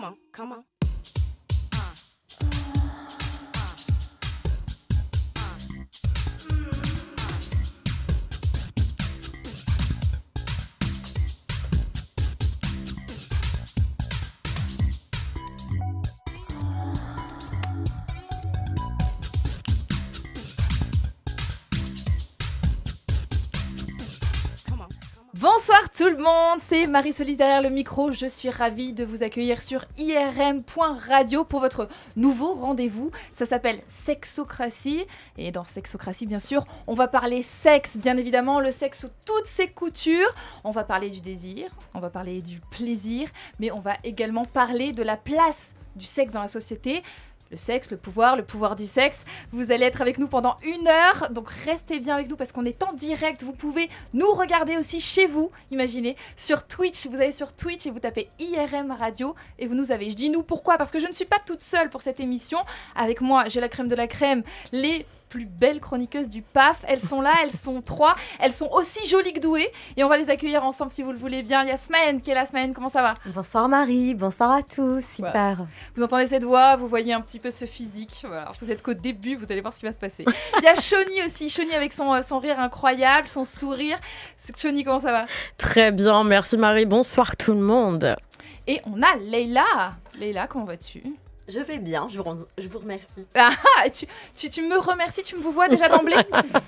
Come on, come on. Bonsoir tout le monde, c'est Marie-Solis derrière le micro. Je suis ravie de vous accueillir sur IRM.radio pour votre nouveau rendez-vous. Ça s'appelle Sexocratie. Et dans Sexocratie, bien sûr, on va parler sexe, bien évidemment, le sexe sous toutes ses coutures. On va parler du désir, on va parler du plaisir, mais on va également parler de la place du sexe dans la société. Le sexe, le pouvoir du sexe. Vous allez être avec nous pendant 1 heure, donc restez bien avec nous parce qu'on est en direct. Vous pouvez nous regarder aussi chez vous, imaginez, sur Twitch. Vous allez sur Twitch et vous tapez IRM Radio et vous nous avez. Je dis nous, pourquoi ? Parce que je ne suis pas toute seule pour cette émission. Avec moi, j'ai la crème de la crème, les plus belles chroniqueuses du PAF. Elles sont là, elles sont 3. Elles sont aussi jolies que douées. Et on va les accueillir ensemble si vous le voulez bien. Il y a Smaën qui est là. Smaën, comment ça va ? Bonsoir Marie, bonsoir à tous, super. Ouais. Vous entendez cette voix, vous voyez un petit peu ce physique. Voilà. Vous êtes qu'au début, vous allez voir ce qui va se passer. Il y a Choni aussi. Choni avec son rire incroyable, son sourire. Choni, comment ça va ? Très bien, merci Marie. Bonsoir tout le monde. Et on a Leïla. Leïla, comment vas-tu ? Je vais bien, je vous remercie. Ah, tu me remercies, tu me vous vois déjà d'emblée ?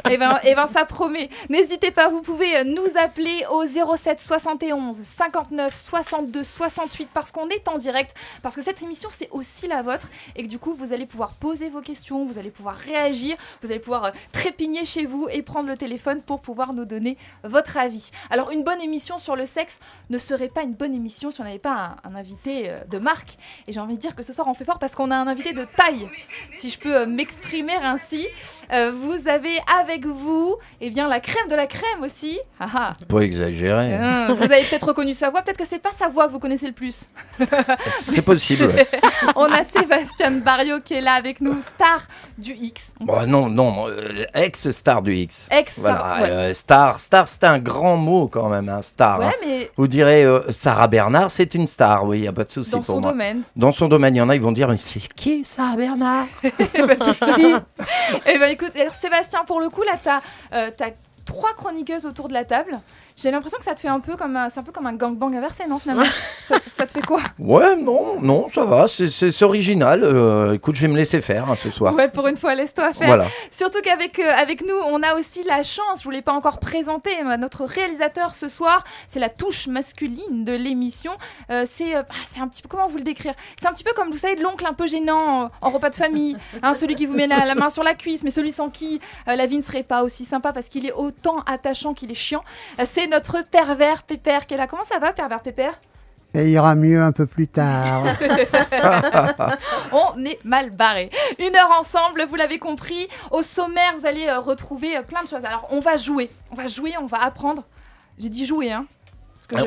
Eh ben, ça promet. N'hésitez pas, vous pouvez nous appeler au 07 71 59 62 68 parce qu'on est en direct, parce que cette émission, c'est aussi la vôtre et que du coup, vous allez pouvoir poser vos questions, vous allez pouvoir réagir, vous allez pouvoir trépigner chez vous et prendre le téléphone pour pouvoir nous donner votre avis. Alors, une bonne émission sur le sexe ne serait pas une bonne émission si on n'avait pas un invité de marque. Et j'ai envie de dire que ce soir, on fait fort parce qu'on a un invité de taille, si je peux m'exprimer ainsi. Vous avez avec vous la crème de la crème aussi. Pas exagéré. Vous avez peut-être reconnu sa voix, peut-être que c'est pas sa voix que vous connaissez le plus. C'est possible. Ouais. On a Sébastien Barrio qui est là avec nous, star du X. Non, ex-star du X. Ex-star, voilà, ouais. Star, c'est un grand mot quand même, un star. Ouais, hein. mais vous direz, Sarah Bernard, c'est une star, oui, il n'y a pas de souci dans pour son moi. domaine. Dans son domaine, il y en a, ils vont dire, mais c'est qui Sarah Bernard ? Eh ben écoute, alors Sébastien, pour le coup, là, t'as 3 chroniqueuses autour de la table. J'ai l'impression que ça te fait c'est un peu comme un gangbang inversé, non, finalement ? ça te fait quoi ? Ouais, non, ça va, c'est original. Écoute, je vais me laisser faire ce soir. Ouais, pour une fois, laisse-toi faire. Voilà. Surtout qu'avec nous, on a aussi la chance, je vous l'ai pas encore présenté, notre réalisateur ce soir, c'est la touche masculine de l'émission. C'est un petit peu, comment vous le décrire ? C'est un petit peu comme, vous savez, l'oncle un peu gênant en repas de famille, hein, celui qui vous met la main sur la cuisse, mais celui sans qui la vie ne serait pas aussi sympa parce qu'il est autant attachant qu'il est chiant. C'est notre pervers Pépère qui est là. Comment ça va, pervers Pépère ? Ça ira mieux un peu plus tard. On est mal barré. 1 heure ensemble, vous l'avez compris. Au sommaire, vous allez retrouver plein de choses. Alors, on va jouer, on va apprendre. J'ai dit jouer, hein. T'as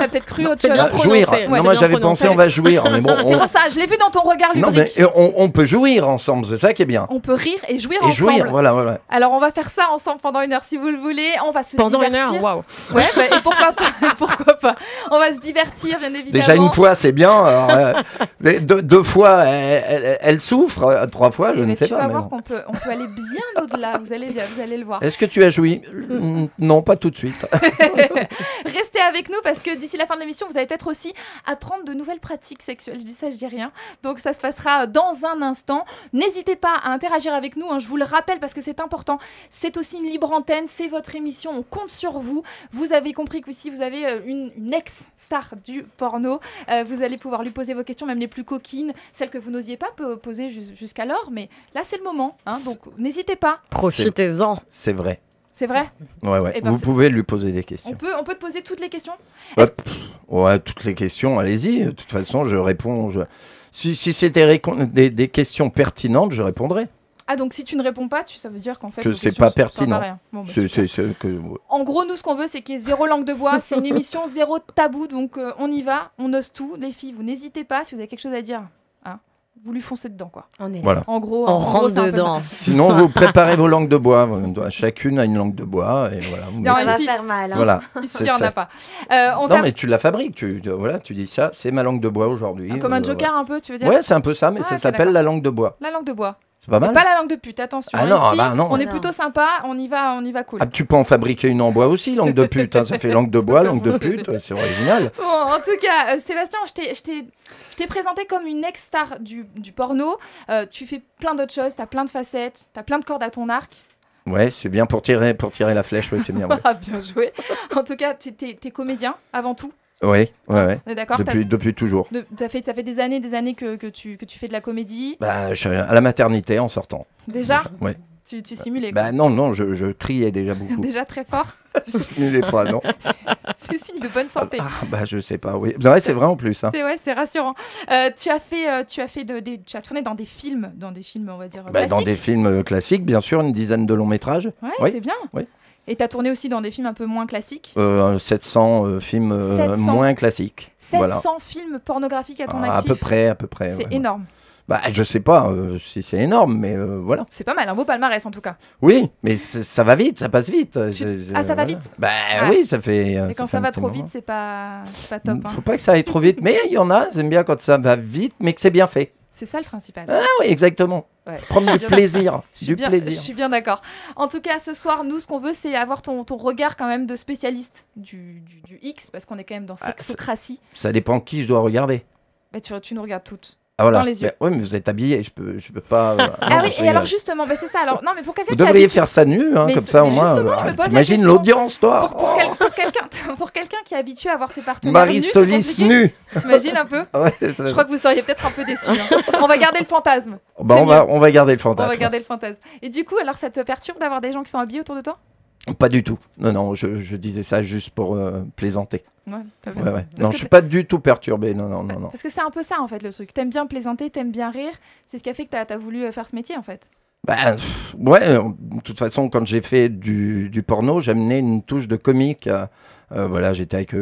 peut-être cru autre chose. Jouir. Ouais, non, moi j'avais pensé on va jouir. Mais bon, c'est pour ça, je l'ai vu dans ton regard lubrique. Non, mais on peut jouir ensemble, c'est ça qui est bien. On peut rire et jouir ensemble. Et jouir, voilà. Alors on va faire ça ensemble pendant 1 heure si vous le voulez. On va se pendant divertir. 1 heure, waouh. Ouais, et pourquoi pas. On va se divertir, bien évidemment. Déjà 1 fois, c'est bien. Alors, 2 fois, elle souffre. 3 fois, je ne sais pas. Tu vas voir qu'on peut aller bien au-delà. Vous allez le voir. Est-ce que tu as joui ? Non, pas tout de suite. Restez avec nous parce que d'ici la fin de l'émission, vous allez peut-être aussi apprendre de nouvelles pratiques sexuelles. Je dis ça, je dis rien. Donc ça se passera dans un instant. N'hésitez pas à interagir avec nous, hein, je vous le rappelle parce que c'est important. C'est aussi une libre antenne, c'est votre émission, on compte sur vous. Vous avez compris que si vous avez une ex-star du porno, vous allez pouvoir lui poser vos questions, même les plus coquines, celles que vous n'osiez pas poser jusqu'alors. Mais là, c'est le moment, hein, donc n'hésitez pas. Profitez-en. C'est vrai. C'est vrai ? Ouais. Eh ben, vous pouvez lui poser des questions. On peut te poser toutes les questions ? Ouais, toutes les questions, allez-y. De toute façon, je réponds. Si c'était des questions pertinentes, je répondrai. Ah, donc si tu ne réponds pas, ça veut dire qu'en fait... Que c'est pas pertinent. Bon, bah, En gros, nous, ce qu'on veut, c'est qu'il y ait 0 langue de bois. C'est une émission 0 tabou, donc on y va, on ose tout. Les filles, vous n'hésitez pas, si vous avez quelque chose à dire. Hein, voulu foncer dedans, quoi. On est là. Voilà. En gros, On rentre c'est un peu dedans. ça. Sinon, vous préparez vos langues de bois. Chacune a une langue de bois. Et voilà. Vous Non, Ça mettez- va ici- faire mal. Hein. Voilà. Ici, c'est il n'y en ça. a pas. On Non, t'a- mais tu la fabriques. Voilà, tu dis ça, c'est ma langue de bois aujourd'hui. Comme un joker, un peu, tu veux dire Ouais, c'est un peu ça, mais Ah, ça ok, s'appelle d'accord. la langue de bois. La langue de bois. C'est pas Mais mal. pas la langue de pute, attention. Ah non, Ici, bah non. on est Non. plutôt sympa, on y va cool. Ah, tu peux en fabriquer une en bois aussi, langue de pute. Hein. Ça fait langue de bois, langue de pute. Ouais, c'est original. Bon, en tout cas, Sébastien, je t'ai présenté comme une ex-star du porno. Tu fais plein d'autres choses, t'as plein de facettes, t'as plein de cordes à ton arc. Ouais, c'est bien pour tirer la flèche. Ouais, c'est bien. Ouais, Ah, bien joué. En tout cas, t'es comédien avant tout. ouais. Ouais. On est d'accord Depuis toujours. ça fait des années que tu fais de la comédie. Bah, je suis à la maternité en sortant. Déjà Ouais. Tu simulais quoi. Bah non, je criais déjà beaucoup. Déjà très fort. Je simulais pas, non. C'est signe de bonne santé. Ah, bah je sais pas, oui. Ouais, c'est vrai en plus. Hein. C'est rassurant. Tu as tourné dans des films, on va dire Bah, classiques. dans des films classiques, bien sûr, une dizaine de longs métrages. Ouais, Oui. c'est bien. Oui. Et tu as tourné aussi dans des films un peu moins classiques. 700 films 700. moins classiques. 700 Voilà. films pornographiques à ton À actif. peu près. C'est ouais. énorme. Bah, je sais pas si c'est énorme, mais voilà. C'est pas mal, un beau palmarès en tout cas. Oui, mais ça va vite, ça passe vite. Ah, ça va voilà. vite Bah Ah. oui, ça fait. Mais quand ça va trop vite, c'est pas top. Hein. Faut pas que ça aille trop vite. Mais il y en a, j'aime bien quand ça va vite, mais que c'est bien fait. C'est ça le principal. Ah oui, exactement. Ouais. Prendre du Bien plaisir. Je Du Je plaisir. suis bien d'accord. En tout cas, ce soir, nous, ce qu'on veut, c'est avoir ton regard quand même de spécialiste du X, parce qu'on est quand même dans Ah, sexocratie. Ça dépend qui je dois regarder. Bah, tu nous regardes toutes. Ah voilà. Dans les yeux. Oui, mais vous êtes habillé, je peux pas. Ah non, oui, je et rigole. alors justement, bah, c'est ça. Alors, non, mais pour quelqu'un Vous qui est devriez habitué- faire ça nu, hein, Mais comme c'est- ça au mais moins. justement, je me pose la T'imagines question. l'audience, toi. pour quelqu'un qui est habitué à voir ses partenaires Marie nus, c'est Solis compliqué. nu. T'imagines un peu Ouais, ça- Je crois que vous seriez peut-être un peu déçus. Hein. On va garder le fantasme. Bah, c'est on va garder le On fantasme. va garder le fantasme. Et du coup, alors ça te perturbe d'avoir des gens qui sont habillés autour de toi? Pas du tout. Non, je disais ça juste pour plaisanter. Ouais, t'as bien. Ouais. Parce Non, que je suis pas du tout perturbé. Non. Parce que c'est un peu ça en fait le truc. T'aimes bien plaisanter, t'aimes bien rire. C'est ce qui a fait que t'as voulu faire ce métier en fait. Bah, ouais, de toute façon, quand j'ai fait du porno, j'amenais une touche de comique. Voilà, j'étais avec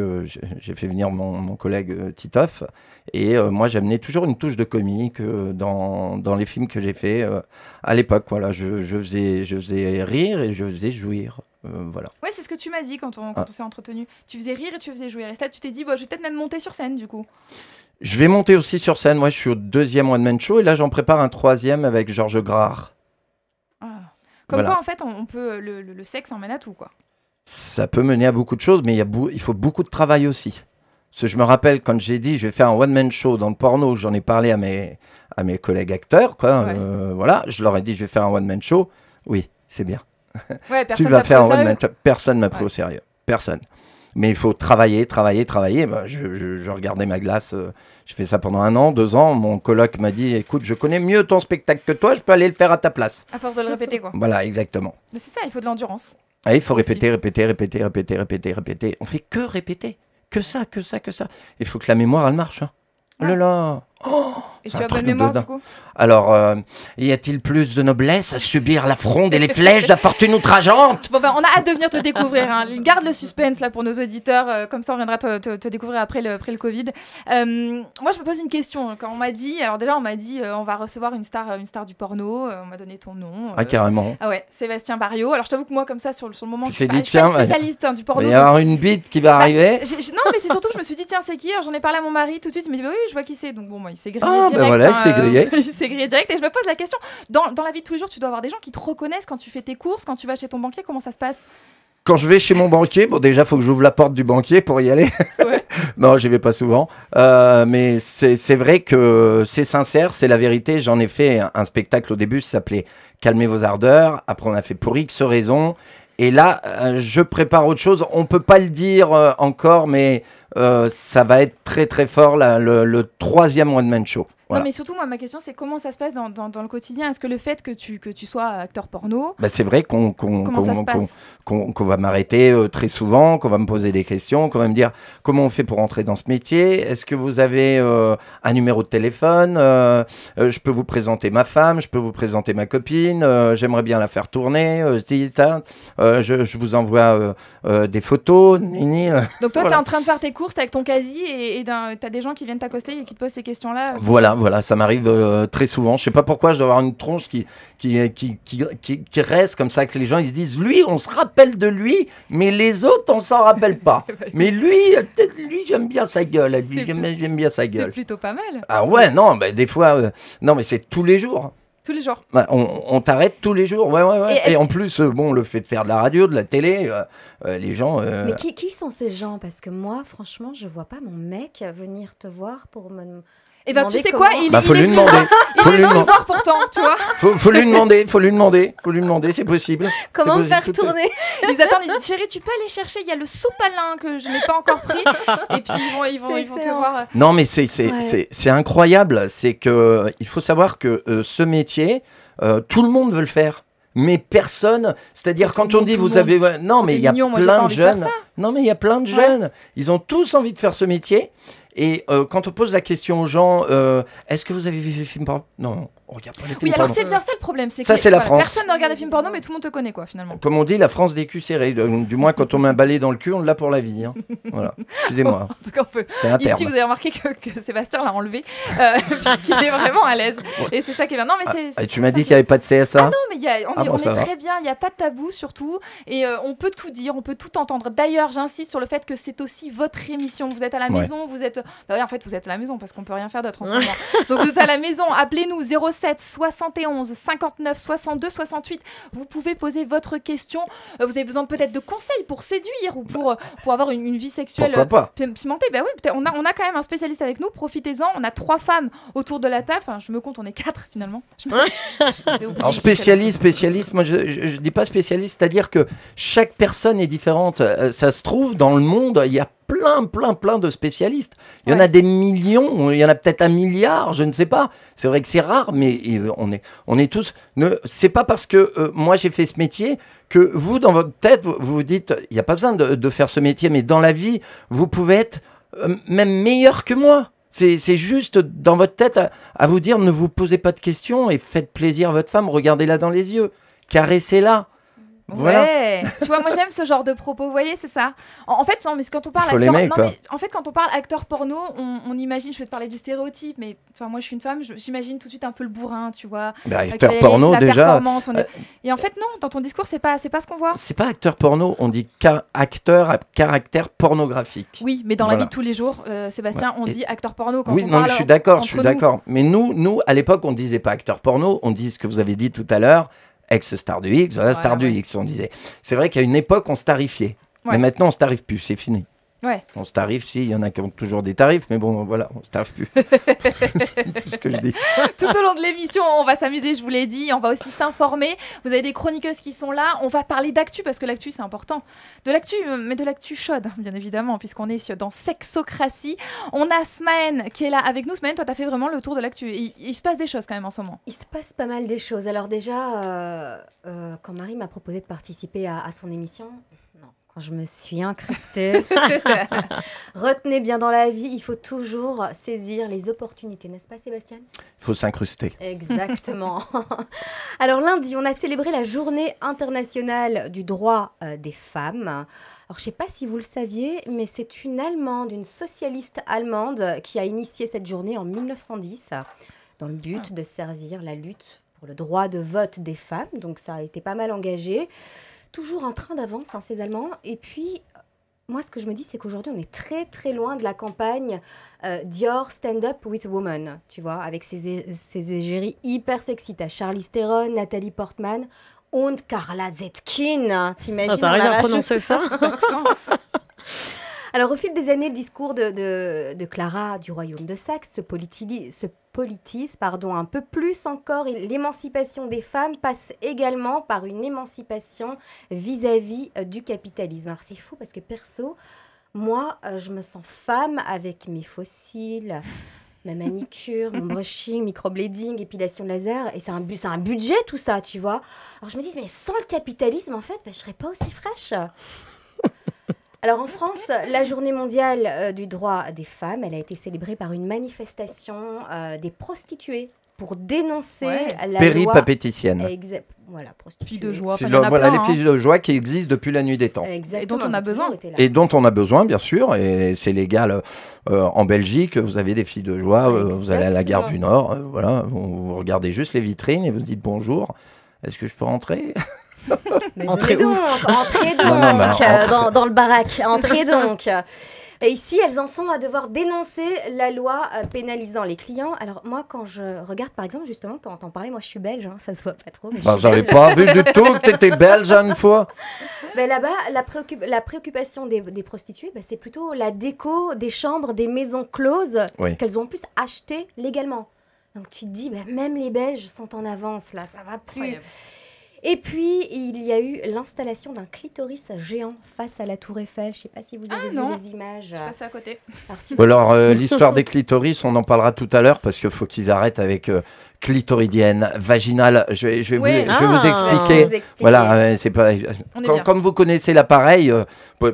j'ai fait venir mon collègue Titoff. Et moi, j'amenais toujours une touche de comique dans les films que j'ai fait à l'époque. Voilà, je faisais rire et je faisais jouir. Voilà. Ouais, c'est ce que tu m'as dit quand on s'est entretenu. Tu faisais rire et tu faisais jouir. Et ça, tu t'es dit, bah, je vais peut-être même monter sur scène du coup. Je vais monter aussi sur scène. Moi, je suis au 2e one-man show et là, j'en prépare un 3e avec Georges Grard. Ah. Comme Voilà. quoi, en fait, on peut le sexe emmène à tout quoi. Ça peut mener à beaucoup de choses, mais il faut beaucoup de travail aussi. Parce que je me rappelle quand j'ai dit je vais faire un one-man show dans le porno, j'en ai parlé à mes collègues acteurs, quoi. Ouais. Voilà, je leur ai dit je vais faire un one-man show. Oui, c'est bien. Ouais, Tu personne vas t'a faire un pris au sérieux. one-man show. Personne m'a pris Ouais. au sérieux. Personne. Mais il faut travailler. Bah, je regardais ma glace. J'ai fait ça pendant 1 an, 2 ans. Mon coloc m'a dit écoute, je connais mieux ton spectacle que toi, je peux aller le faire à ta place. À force de le répéter quoi. Voilà, exactement. Mais c'est ça, il faut de l'endurance. Ah, il faut Aussi. répéter. On fait que répéter. Que ça. Il faut que la mémoire, elle marche. Hein. Oh là là. Et C'est tu un as bonne truc de mémoire dingue. du coup. Alors, y a-t-il plus de noblesse à subir la fronde et les flèches de la fortune outrageante? Bon, ben, on a hâte de venir te découvrir. Hein. Garde le suspense là pour nos auditeurs. Comme ça, on viendra te découvrir après le Covid. Moi, je me pose une question. Quand on m'a dit, alors déjà, on m'a dit, on va recevoir une star du porno. On m'a donné ton nom. Ah, carrément. Ah ouais, Sébastien Barriot. Alors, je t'avoue que moi, comme ça, sur le moment, Tu je suis t'es pas, dit, je suis pas une tiens, spécialiste hein, du Il porno. va y donc- avoir une bite qui va Bah, arriver. non, mais c'est surtout que je me suis dit, tiens, c'est qui? Alors, j'en ai parlé à mon mari tout de suite. Il m'a dit, bah oui, je vois qui c'est. Donc, bon, moi, il s'est grillé Ah, direct. bah voilà, il s'est grillé. Il s'est grillé direct. Et je me pose la question, dans la vie de tous les jours, tu dois avoir des gens qui te reconnaissent quand tu fais tes courses, quand tu vas chez ton banquier. Comment ça se passe? Quand je vais chez mon banquier, bon, déjà, faut que j'ouvre la porte du banquier pour y aller. Ouais. Non, j'y vais pas souvent. Mais c'est vrai que c'est sincère, c'est la vérité. J'en ai fait un spectacle au début, ça s'appelait Calmez vos ardeurs. Après, on a fait Pour X raisons. Et là, je prépare autre chose. On peut pas le dire encore, mais ça va être très très fort, là, le 3e one-man show. Voilà. Non, mais surtout, moi, ma question, c'est comment ça se passe dans le quotidien? Est-ce que le fait que tu sois acteur porno, Bah, c'est vrai qu'on comment ça se passe? qu'on va m'arrêter très souvent, qu'on va me poser des questions, qu'on va me dire comment on fait pour entrer dans ce métier. Est-ce que vous avez un numéro de téléphone? Je peux vous présenter ma femme, je peux vous présenter ma copine, j'aimerais bien la faire tourner. Je vous envoie des photos. Nini. Donc toi, Voilà. t'es en train de faire tes courses avec ton casier et t'as des gens qui viennent t'accoster et qui te posent ces questions-là. Voilà, Voilà, ça m'arrive très souvent. Je sais pas pourquoi je dois avoir une tronche qui reste comme ça, que les gens ils se disent, lui, on se rappelle de lui, mais les autres, on s'en rappelle pas. Mais lui, peut-être lui, j'aime bien sa gueule. Lui, j'aime bien sa gueule. C'est plutôt pas mal. Ah ouais, non, des fois, non, mais c'est tous les jours. Tous les jours. Ouais, on t'arrête tous les jours, ouais. Et en plus, le fait de faire de la radio, de la télé, les gens... Mais qui sont ces gens? Parce que moi, franchement, je vois pas mon mec venir te voir pour me... Et ben tu sais comment... quoi, il faut est lui venu demander. il est venu me voir pourtant, tu vois. Faut lui demander, c'est possible. Comment me C'est possible, faire tourner? Ils attendent, ils disent chérie, tu peux aller chercher, il y a le soupalin que je n'ai pas encore pris. Et puis ils vont te voir. Non mais c'est incroyable, c'est que il faut savoir que ce métier, tout le monde veut le faire. Mais personne, c'est-à-dire quand on dit vous avez... Non mais il y a plein de jeunes. Non mais il y a plein de jeunes. Ils ont tous envie de faire ce métier. Et quand on pose la question aux gens, est-ce que vous avez vu des films porno? Non, on regarde pas les films porno. Alors c'est bien ça le problème, c'est ça, que c'est la France. Personne ne regarde des films porno, mais tout le monde te connaît quoi finalement. Comme on dit, la France des culs serrés. Du moins, quand on met un balai dans le cul, on l'a pour la vie. Hein. Voilà. Excusez-moi. En tout cas, c'est un terme. Ici, vous avez remarqué que Sébastien l'a enlevé, puisqu'il est vraiment à l'aise. Et c'est ça qui est bien. Non, mais tu m'as dit qu'il n'y avait pas de CSA. Ah non, mais on est très bien. Il n'y a pas de tabou surtout, et on peut tout dire, on peut tout entendre. D'ailleurs, j'insiste sur le fait que c'est aussi votre émission. Vous êtes à la maison, vous êtes. Bah oui, en fait, vous êtes à la maison parce qu'on peut rien faire d'autre en ce moment. Donc vous êtes à la maison. Appelez-nous 07 71 59 62 68. Vous pouvez poser votre question. Vous avez besoin peut-être de conseils pour séduire ou pour avoir une vie sexuelle pimentée. Bah oui, on a quand même un spécialiste avec nous. Profitez-en. On a 3 femmes autour de la table. Enfin, je me compte, on est 4 finalement. Alors spécialiste. Moi, je dis pas spécialiste, c'est-à-dire que chaque personne est différente. Ça se trouve dans le monde, il y a plein de spécialistes. Il y en a des millions, il y en a peut-être 1 milliard, je ne sais pas. C'est vrai que c'est rare, mais on est tous... C'est pas parce que moi j'ai fait ce métier que vous, dans votre tête, vous vous dites, il n'y a pas besoin de faire ce métier, mais dans la vie, vous pouvez être même meilleur que moi. C'est juste dans votre tête à vous dire, ne vous posez pas de questions et faites plaisir à votre femme, regardez-la dans les yeux, caressez-la. Voilà. Ouais, tu vois, moi j'aime ce genre de propos, vous voyez, c'est ça. En fait, non, mais quand on parle quand on parle acteur porno, on imagine, je vais te parler du stéréotype, mais enfin moi je suis une femme, j'imagine tout de suite un peu le bourrin, tu vois. Acteur porno déjà. Et en fait non, dans ton discours c'est pas ce qu'on voit. C'est pas acteur porno, on dit acteur à caractère pornographique. Oui, mais dans la vie de tous les jours, Sébastien, on dit acteur porno quand on parle. Oui, non, je suis d'accord. Mais nous à l'époque on disait pas acteur porno, on dit ce que vous avez dit tout à l'heure. Ex-star du X, star du X, on disait. C'est vrai qu'à une époque, on se tarifiait. Mais maintenant, on se tarife plus, c'est fini. Ouais. On se tarife, il y en a qui ont toujours des tarifs, mais bon, voilà, on se tarife plus. Tout ce que je dis. Tout au long de l'émission, on va s'amuser, je vous l'ai dit, on va aussi s'informer. Vous avez des chroniqueuses qui sont là, on va parler d'actu, parce que l'actu, c'est important. De l'actu, mais de l'actu chaude, bien évidemment, puisqu'on est dans Sexocratie. On a Smaën qui est là avec nous. Smaën, toi, t'as fait vraiment le tour de l'actu. Il se passe des choses quand même en ce moment. Il se passe pas mal des choses. Alors déjà, quand Marie m'a proposé de participer à son émission... Quand je me suis incrustée, retenez bien dans la vie, il faut toujours saisir les opportunités, n'est-ce pas Sébastien? Il faut s'incruster. Exactement. Alors lundi, on a célébré la journée internationale du droit des femmes. Alors je ne sais pas si vous le saviez, mais c'est une Allemande, une socialiste allemande qui a initié cette journée en 1910 dans le but de servir la lutte pour le droit de vote des femmes. Donc ça a été pas mal engagé. Toujours un train d'avance, ces Allemands. Et puis, moi, ce que je me dis, c'est qu'aujourd'hui, on est très, très loin de la campagne Dior Stand Up with Women, tu vois, avec ces égéries hyper sexy. T'as Charlize Theron, Nathalie Portman und Carla Zetkin. T'imagines? T'as rien à prononcer ça? Alors, au fil des années, le discours de Clara du royaume de Saxe se politise un peu plus encore. Et l'émancipation des femmes passe également par une émancipation vis-à-vis du capitalisme. Alors, c'est fou parce que perso, moi, je me sens femme avec mes fossiles, ma manicure, mon brushing, microblading, épilation laser. Et c'est un budget, tout ça, tu vois. Alors, je me dis, mais sans le capitalisme, en fait, je ne serais pas aussi fraîche. Alors en France, la journée mondiale du droit des femmes, elle a été célébrée par une manifestation des prostituées pour dénoncer Ouais. la loi. Péripapéticienne. Voilà, prostituée. Filles de joie. C'est Enfin, il y en a voilà plein, les filles de joie qui existent depuis la nuit des temps. Exactement, Et dont on a elles ont besoin. toujours été là. Et dont on a besoin, bien sûr, et c'est légal en Belgique. Vous avez des filles de joie, vous allez à la gare du Nord, voilà, vous regardez juste les vitrines et vous dites bonjour. Est-ce que je peux rentrer? Mais Entrez venez où donc, entrez donc Non, non, mais dans le baraque, entrez donc. Et ici, elles en sont à devoir dénoncer la loi pénalisant les clients. Alors moi, quand je regarde, par exemple, justement, t'en parlais, moi je suis belge, hein, ça se voit pas trop. Mais je Bah, suis j'avais belge. pas vu du tout que t'étais belge une fois. Mais là-bas, la préoccupation des prostituées, bah, c'est plutôt la déco des chambres, des maisons closes Oui. qu'elles ont en plus achetées légalement. Donc tu te dis, bah, même les Belges sont en avance là, ça va plus. Incroyable. Et puis, il y a eu l'installation d'un clitoris géant face à la Tour Eiffel. Je ne sais pas si vous avez vu non. les images. Je passe à côté. Alors, tu- Alors, l'histoire des clitoris, on en parlera tout à l'heure parce qu'il faut qu'ils arrêtent avec clitoridienne, vaginale. Je vais Oui. je vais vous Ah. expliquer. vous expliquer. Voilà, c'est pas. On est bien. Quand vous connaissez l'appareil,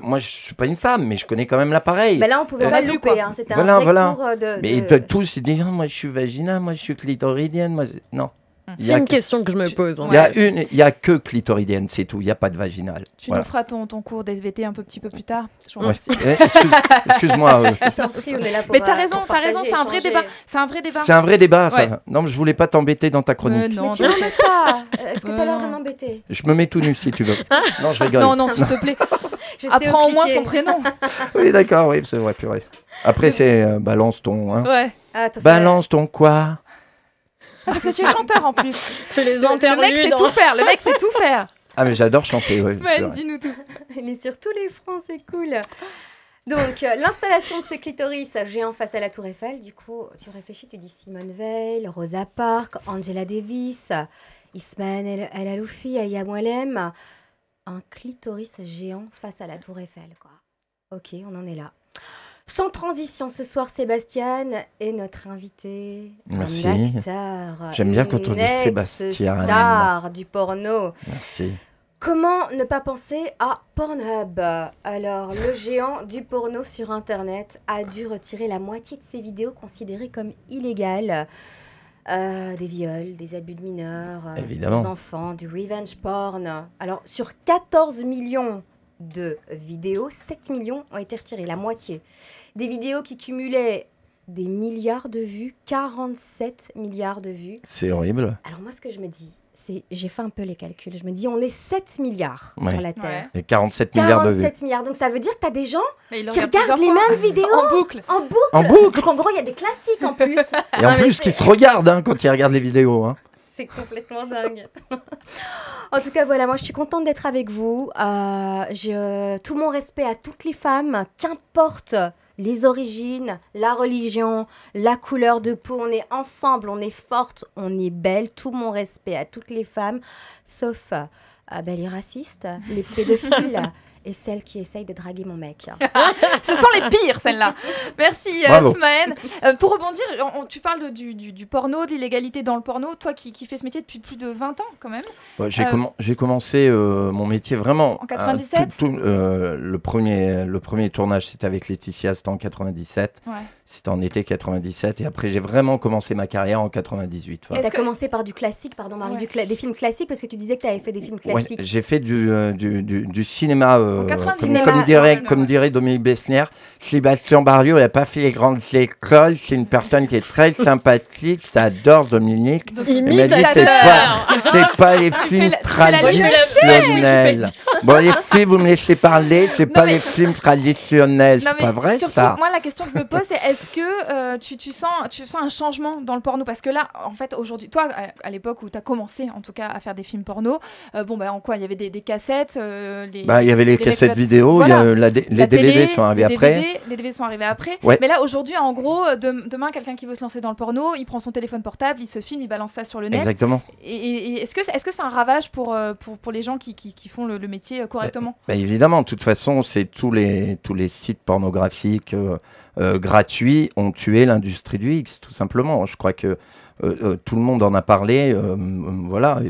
moi je suis pas une femme, mais je connais quand même l'appareil. Ben là, on pouvait On pas a le vu, louper. quoi. Hein. C'était Voilà, un vrai voilà. cours de... Mais de- tous ils disent moi je suis vaginale, moi je suis clitoridienne, non. Il y C'est a une que- question que je me pose. en Il y a fait. il y a que clitoridienne, c'est tout. Il y a pas de vaginale. Tu Voilà. nous feras ton cours d'SVT un petit peu plus tard. Je vous Ouais. remercie. Excuse-moi. Je t'en prie, on est là pour Mais t'as pour raison, partager, c'est un vrai échanger. débat. C'est un vrai débat. C'est un vrai débat, ça. Ouais. Non, mais je voulais pas t'embêter dans ta chronique. Non, Mais tu m'embêtes pas. Est-ce que t'as l'air de m'embêter? Je me mets tout nu si tu veux. Non, je rigole. non, s'il te plaît. Je sais Apprends au moins cliquer. son prénom. Oui, d'accord, oui, c'est vrai, purée. Après, c'est balance ton. Hein. Ouais. Ah, attends, ça Balance ton quoi? Parce que tu es chanteur en plus. Fais les Le interludes. mec sait tout faire. Le mec sait tout faire. Ah, mais j'adore chanter, oui. Smaine, dis-nous tout. Il est sur tous les fronts, c'est cool. Donc, l'installation de ce clitoris géant face à la Tour Eiffel, du coup, tu réfléchis, tu dis Simone Veil, Rosa Parks, Angela Davis, Ismaël El Aloufi, Aya Moualem. Un clitoris géant face à la Tour Eiffel, quoi. Ok, on en est là. Sans transition, ce soir, Sébastien est notre invité. Merci. Un acteur. J'aime bien quand on dit une Sébastien. star du porno. Merci. Comment ne pas penser à Pornhub? Alors, le géant du porno sur Internet a dû retirer la moitié de ses vidéos considérées comme illégales. Des viols, des abus de mineurs, Évidemment. des enfants, du revenge porn. Alors, sur 14 millions de vidéos, 7 millions ont été retirés, la moitié. Des vidéos qui cumulaient des milliards de vues, 47 milliards de vues. C'est horrible. Alors moi, ce que je me dis, c'est, j'ai fait un peu les calculs, je me dis, on est 7 milliards Ouais. sur la Terre. Et 47 milliards de vues. 47 milliards, donc ça veut dire que tu as des gens Mais il le qui regarde regardent les plusieurs fois. mêmes vidéos En boucle. en boucle. En boucle. Donc en gros, il y a des classiques en plus. Et en plus, qui se regardent hein, quand ils regardent les vidéos. Hein. C'est complètement dingue. En tout cas, voilà, moi je suis contente d'être avec vous. Tout mon respect à toutes les femmes, qu'importe les origines, la religion, la couleur de peau. On est ensemble, on est fortes, on est belles. Tout mon respect à toutes les femmes, sauf les racistes, les pédophiles et celles qui essayent de draguer mon mec. Ce sont les pires, celles-là. Merci, Bravo. Smaën. Pour rebondir, tu parles du porno, de l'illégalité dans le porno. Toi qui fais ce métier depuis plus de 20 ans, quand même. Ouais, j'ai commencé mon métier vraiment. En 97? Le premier tournage, c'était avec Laetitia, c'était en 97. Ouais. C'était en été 97. Et après, j'ai vraiment commencé ma carrière en 98. Voilà. Tu as que- commencé par du classique, pardon Marie, Ouais. des films classiques, parce que tu disais que tu avais fait des films Ouais, classiques. j'ai fait du cinéma, En 99, comme dirait Dominique Besnier. Sébastien Barriot, il n'a pas fait les grandes écoles. C'est une personne qui est très sympathique. J'adore Dominique. Il m'a dit c'est pas les films tu fais la liste. traditionnels. Bon, les filles, vous me laissez parler, c'est pas mais- les films traditionnels. Non, C'est mais pas vrai, surtout, ça. moi, la question que je me pose, c'est est-ce que tu sens un changement dans le porno? Parce que là, en fait, aujourd'hui, toi, à l'époque où tu as commencé, en tout cas, à faire des films porno, en quoi? Il y avait des cassettes Il y avait les cassettes mecs- vidéo, Voilà. les DVD sont arrivés après. Les DVD sont arrivés après. Ouais. Mais là, aujourd'hui, en gros, demain, quelqu'un qui veut se lancer dans le porno, il prend son téléphone portable, il se filme, il balance ça sur le net. Exactement. Et est-ce que c'est un ravage pour les gens qui font le métier correctement? Bah, évidemment, de toute façon, c'est tous les sites pornographiques gratuits ont tué l'industrie du X, tout simplement. Je crois que tout le monde en a parlé, voilà,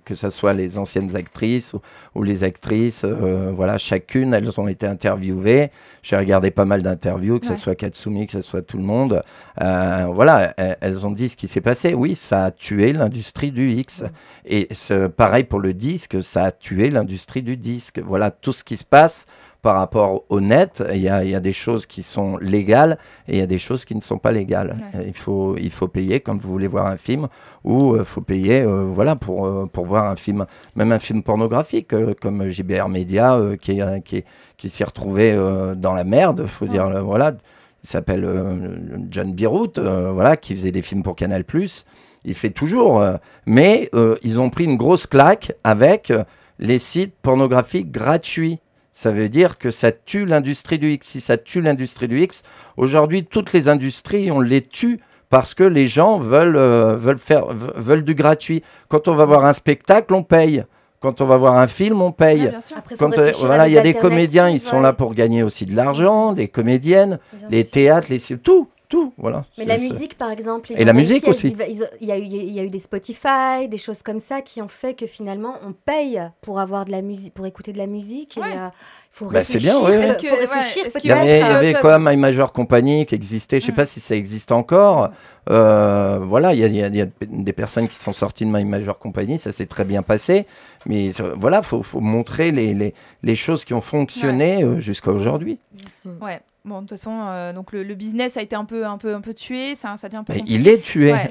que ce soit les anciennes actrices ou les actrices, voilà, chacune, elles ont été interviewées. J'ai regardé pas mal d'interviews, que ce soit Katsumi, que ce soit tout le monde. Voilà, elles ont dit ce qui s'est passé. Oui, ça a tué l'industrie du X. Et pareil pour le disque, ça a tué l'industrie du disque. Voilà, tout ce qui se passe par rapport au net, il y a des choses qui sont légales et il y a des choses qui ne sont pas légales. Ouais. Il faut payer quand vous voulez voir un film ou il faut payer voilà, pour voir un film, même un film pornographique comme JBR Media qui s'est retrouvé dans la merde, faut dire, voilà, il s'appelle John Bierut, voilà, qui faisait des films pour Canal+. Il fait toujours, mais ils ont pris une grosse claque avec les sites pornographiques gratuits. Ça veut dire que ça tue l'industrie du X. Si ça tue l'industrie du X, aujourd'hui, toutes les industries, on les tue parce que les gens veulent du gratuit. Quand on va voir un spectacle, on paye. Quand on va voir un film, on paye. Après, voilà, il y a des comédiens, ils sont là pour gagner aussi de l'argent, des comédiennes, les théâtres, tout, voilà. Mais la musique, par exemple, et la musique aussi. Il y a eu des Spotify, des choses comme ça qui ont fait que finalement on paye pour avoir de la musique, pour écôter de la musique. Ouais. Et il faut réfléchir. C'est bien, oui. Faut réfléchir. Il y avait quoi, My Major Company qui existait. Je sais pas si ça existe encore. Voilà, il y a des personnes qui sont sorties de My Major Company, ça s'est très bien passé. Mais voilà, faut montrer les choses qui ont fonctionné jusqu'à aujourd'hui. Ouais. Bon, de toute façon, donc le business a été un peu tué, ça devient un peu. Il est tué. Ouais.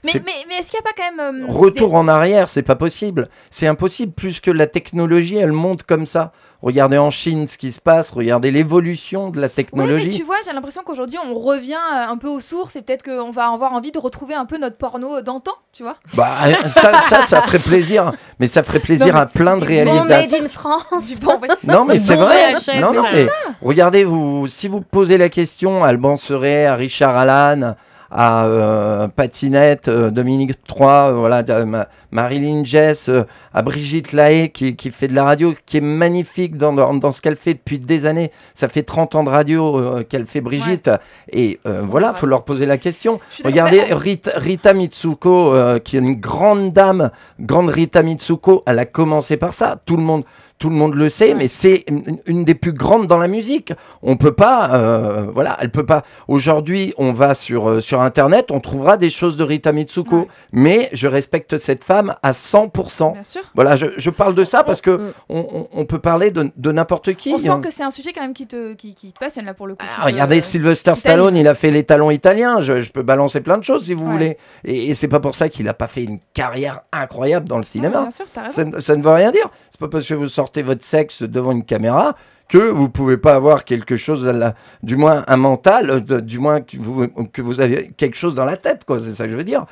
Mais est-ce qu'il n'y a pas quand même retour en arrière, c'est pas possible. C'est impossible. Plus que la technologie, elle monte comme ça. Regardez en Chine ce qui se passe. Regardez l'évolution de la technologie. Ouais, mais tu vois, j'ai l'impression qu'aujourd'hui on revient un peu aux sources et peut-être qu'on va avoir envie de retrouver un peu notre porno d'antan, tu vois. Bah ça ferait plaisir. Mais ça ferait plaisir à plein de réalisateurs. Made in France. Non mais c'est vrai. Non mais regardez si vous posez la question à Alban Seret, à Richard Allan, à Patinette, Dominique III, voilà, Marilyn Jess, à Brigitte Lahaye qui fait de la radio, qui est magnifique dans ce qu'elle fait depuis des années. Ça fait 30 ans de radio qu'elle fait, Brigitte. Ouais. Et voilà, faut leur poser la question. Regardez Rita Mitsuko, qui est une grande dame, grande Rita Mitsuko, elle a commencé par ça. Tout le monde le sait, mais c'est une des plus grandes dans la musique. On peut pas, voilà, elle peut pas. Aujourd'hui, on va sur Internet, on trouvera des choses de Rita Mitsuko, mais je respecte cette femme à 100%. Bien sûr. Voilà, je parle de ça parce que on peut parler de n'importe qui. On sent que c'est un sujet quand même qui te passionne là pour le coup. Regardez Sylvester Stallone, il a fait les talons italiens. Je peux balancer plein de choses si vous voulez. Et c'est pas pour ça qu'il a pas fait une carrière incroyable dans le cinéma. Bien sûr, t'as raison. Ça ne veut rien dire. C'est pas parce que vous sortez votre sexe devant une caméra que vous pouvez pas avoir quelque chose, du moins un mental, du moins que vous avez quelque chose dans la tête, quoi. C'est ça que je veux dire.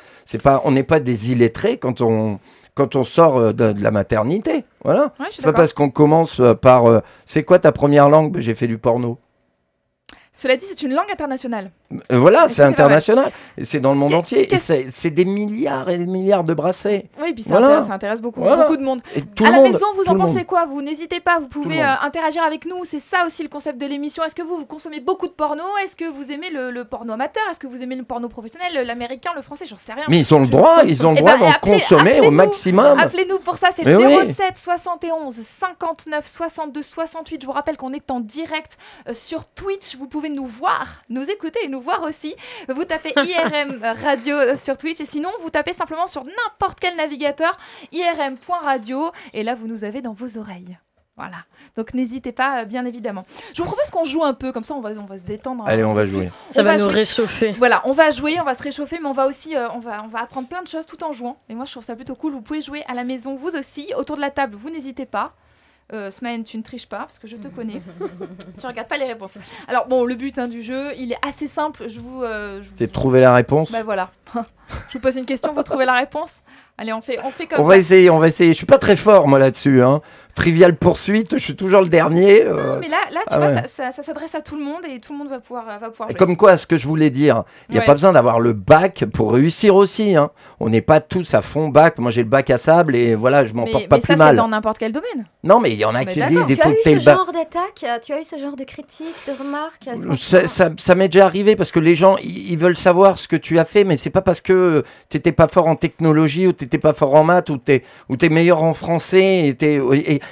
On n'est pas des illettrés quand on sort de la maternité. Voilà. Ouais, c'est pas parce qu'on commence par c'est quoi ta première langue? J'ai fait du porno. Cela dit, c'est une langue internationale. Voilà, c'est international. Et c'est dans le monde entier. Et c'est des milliards et des milliards de brassés. Oui, puis ça intéresse beaucoup de monde. À la maison, vous en pensez quoi? Vous n'hésitez pas, vous pouvez interagir avec nous. C'est ça aussi le concept de l'émission. Est-ce que vous consommez beaucoup de porno? Est-ce que vous aimez le porno amateur? Est-ce que vous aimez le porno professionnel, l'américain, le français? J'en sais rien. Mais ils ont le droit, d'en consommer au maximum. Appelez-nous pour ça, c'est le 07 71 59 62 68. Je vous rappelle qu'on est en direct sur Twitch. Vous pouvez nous voir, nous écouter et nous voir aussi. Vous tapez IRM Radio sur Twitch et sinon vous tapez simplement sur n'importe quel navigateur irm.radio et là vous nous avez dans vos oreilles. Voilà. Donc n'hésitez pas, bien évidemment. Je vous propose qu'on joue un peu, comme ça on va se détendre. Allez, on va jouer. Ça va nous réchauffer. Voilà, on va jouer, on va se réchauffer, mais on va aussi, on va apprendre plein de choses tout en jouant. Et moi je trouve ça plutôt cool. Vous pouvez jouer à la maison, vous aussi, autour de la table. Vous n'hésitez pas. Smaïn, tu ne triches pas parce que je te connais. Tu regardes pas les réponses. Alors bon, le but du jeu, il est assez simple. C'est de trouver la réponse. Bah voilà. Je vous pose une question, vous trouvez la réponse. Allez, on fait comme ça. On va essayer. Je suis pas très fort moi là-dessus. Trivial poursuite, je suis toujours le dernier. Non, mais là tu vois, ça s'adresse à tout le monde et tout le monde va pouvoir jouer. Comme quoi, ce que je voulais dire, il n'y a pas besoin d'avoir le bac pour réussir aussi. On n'est pas tous à fond bac. Moi, j'ai le bac à sable et voilà, je m'en porte pas plus mal. Mais ça, c'est dans n'importe quel domaine. Non, mais il y en a qui disent, il faut que tu aies le bac. Tu as eu ce genre d'attaque? Tu as eu ce genre de critique, de remarques? Ça m'est déjà arrivé parce que les gens, ils veulent savoir ce que tu as fait, mais c'est pas pas parce que t'étais pas fort en technologie ou t'étais pas fort en maths ou t'es meilleur en français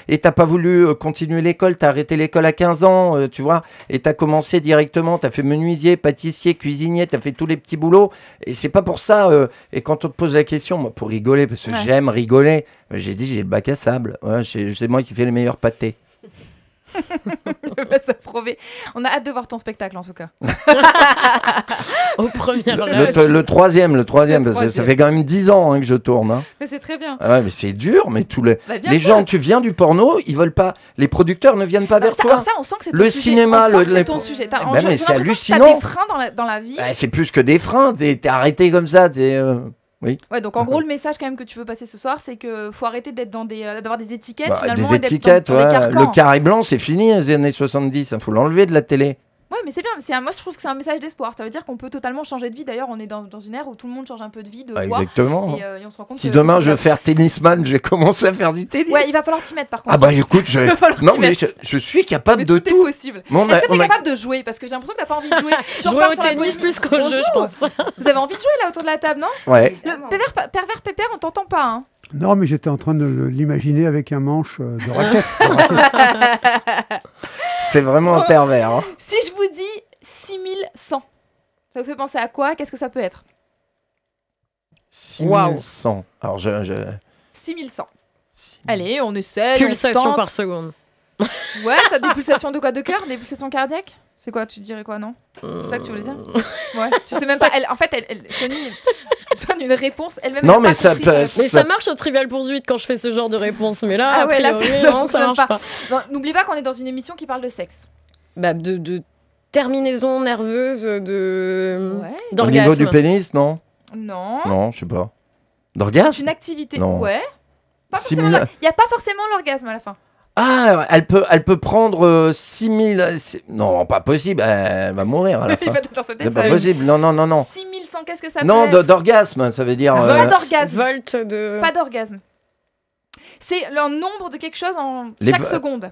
et t'as pas voulu continuer l'école, t'as arrêté l'école à 15 ans, tu vois, et t'as commencé directement, t'as fait menuisier, pâtissier, cuisinier, t'as fait tous les petits boulots, et c'est pas pour ça, et quand on te pose la question, moi, pour rigoler, parce que j'aime rigoler, j'ai dit j'ai le bac à sable, ouais, c'est moi qui fais les meilleurs pâtés. Ça prouver. On a hâte de voir ton spectacle en tout cas. Aux premières Le troisième, parce que ça fait quand même 10 ans que je tourne. Hein. Mais c'est très bien. Ah ouais, mais c'est dur, mais les sûr. gens, tu viens du porno, ils veulent pas, les producteurs ne viennent pas vers toi. Alors ça, on sent que c'est ton Le sujet. cinéma, On sent que c'est ton sujet. Mais c'est hallucinant. T'as des freins dans la vie. C'est plus que des freins, t'es arrêté comme ça, oui. Ouais, donc en gros, le message quand même que tu veux passer ce soir, c'est que faut arrêter d'être d'avoir des étiquettes finalement. Des étiquettes, dans les carcans. le carré blanc, c'est fini, les années 70, il faut l'enlever de la télé. Ouais, mais c'est bien. Moi, je trouve que c'est un message d'espoir. Ça veut dire qu'on peut totalement changer de vie. D'ailleurs, on est dans une ère où tout le monde change un peu de vie, de voix. Exactement. Et on se rend compte Si que demain je veux faire tennisman, je vais commencer à faire du tennis. Ouais, il va falloir t'y mettre par contre. Ah bah écoute, non mais mettre. je suis capable Mais de tout tout. est possible. Bon, Est-ce que t'es capable de jouer? Parce que j'ai l'impression que t'as pas envie de jouer. Tu Jouer repars au sur la tennis polémique. plus qu'au jeu, je pense. Vous avez envie de jouer là autour de la table, non? Ouais. Le pervers pépère, on t'entend pas. Hein. Non, mais j'étais en train de l'imaginer avec un manche de raquette. C'est vraiment un pervers. Hein. Si je vous dis 6100, ça vous fait penser à quoi? Qu'est-ce que ça peut être? 6100. Alors 6100. Allez, on essaie. Pulsation par seconde. Ouais, ça des pulsations de quoi? De cœur? Des pulsations cardiaques? C'est quoi? Tu dirais quoi, non? C'est ça que tu voulais dire? Ouais. Tu sais même pas. En fait, Sony donne une réponse elle-même. Non, mais ça peut. Mais ça marche au Trivial Poursuite quand je fais ce genre de réponse. Mais là, ça marche pas. Non, n'oublie pas qu'on est dans une émission qui parle de sexe. Bah, de terminaison nerveuse, Au niveau du pénis, non? Non. Non, je sais pas. D'orgasme? C'est une activité. Non. Ouais. Il n'y a pas forcément l'orgasme à la fin. Ah, elle peut prendre 6000. Non, pas possible. Elle va mourir à la fin. C'est pas possible. Non. 6100, qu'est-ce que ça peut Non, être? d'orgasme, ça veut dire. Pas d'orgasme. Volt de. Pas d'orgasme. C'est le nombre de quelque chose en chaque seconde.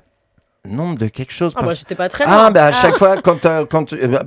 Nombre de quelque chose. Moi, j'étais pas très loin. Ah, bah à chaque fois, quand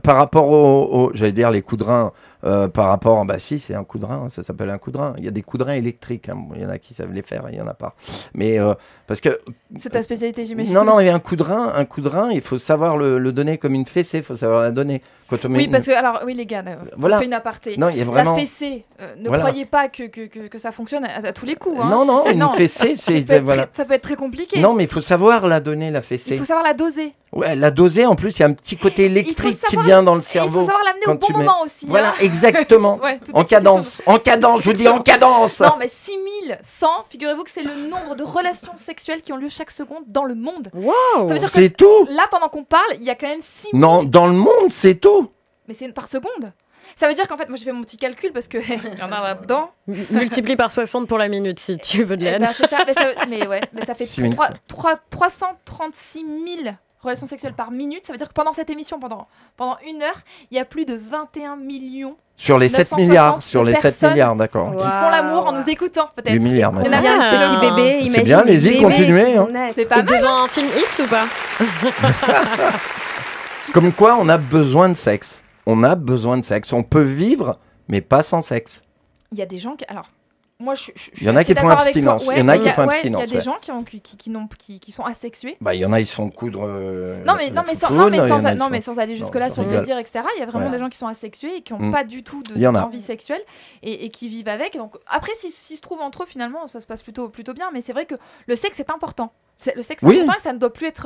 par rapport au j'allais dire les coups de rein, par rapport, bah si, c'est un coup de rein, ça s'appelle un coup de rein. Il y a des coups de rein électriques, hein. Il y en a qui savent les faire, il y en a pas. Mais parce que. C'est ta spécialité, j'imagine. Non, il y a un coup de rein, il faut savoir le donner comme une fessée, il faut savoir la donner. Quand on met parce que, alors, oui, les gars, voilà. on fait une aparté. Non, il y a vraiment. La fessée, ne croyez pas que ça fonctionne à tous les coups. Hein. Non, une fessée, c'est. Ça peut être très compliqué. Non, mais il faut savoir la donner, la fessée. Il faut savoir la doser. Ouais, la doser, en plus, il y a un petit côté électrique qui vient dans le cerveau. Il faut savoir l'amener au bon moment aussi. Voilà, exactement. En cadence, je vous dis en cadence. Non, mais 6100, figurez-vous que c'est le nombre de relations sexuelles qui ont lieu chaque seconde dans le monde. Waouh, c'est tout. Là, pendant qu'on parle, il y a quand même 6000. Non, dans le monde, c'est tout. Mais c'est par seconde. Ça veut dire qu'en fait, moi j'ai fait mon petit calcul parce que y en a là-dedans. Multiplie par 60 pour la minute si tu veux de l'aide. C'est ça, mais ça fait 336 000 relations sexuelles par minute. Ça veut dire que pendant cette émission, pendant 1 heure, il y a plus de 21 millions. Sur les 7 milliards, d'accord. Qui font l'amour en nous écoutant, peut-être. 8 milliards, on a bien le petit bébé, imagine. C'est bien, allez-y, continuez. Hein. C'est pas mal. Devant un film X ou pas? Comme quoi, on a besoin de sexe. On a besoin de sexe. On peut vivre, mais pas sans sexe. Il y a des gens qui... Alors, moi, il y en a qui font abstinence. Il y en a qui font abstinence. Il y a des gens qui sont asexués. Bah, il y en a, ils sont coudre. Mais sans aller jusque-là sur le plaisir, etc. Il y a vraiment des gens qui sont asexués et qui n'ont pas du tout d'envie sexuelle et qui vivent avec. Donc, après, s'ils se trouvent entre eux, finalement, ça se passe plutôt bien. Mais c'est vrai que le sexe est important. Le sexe est important et ça ne doit plus être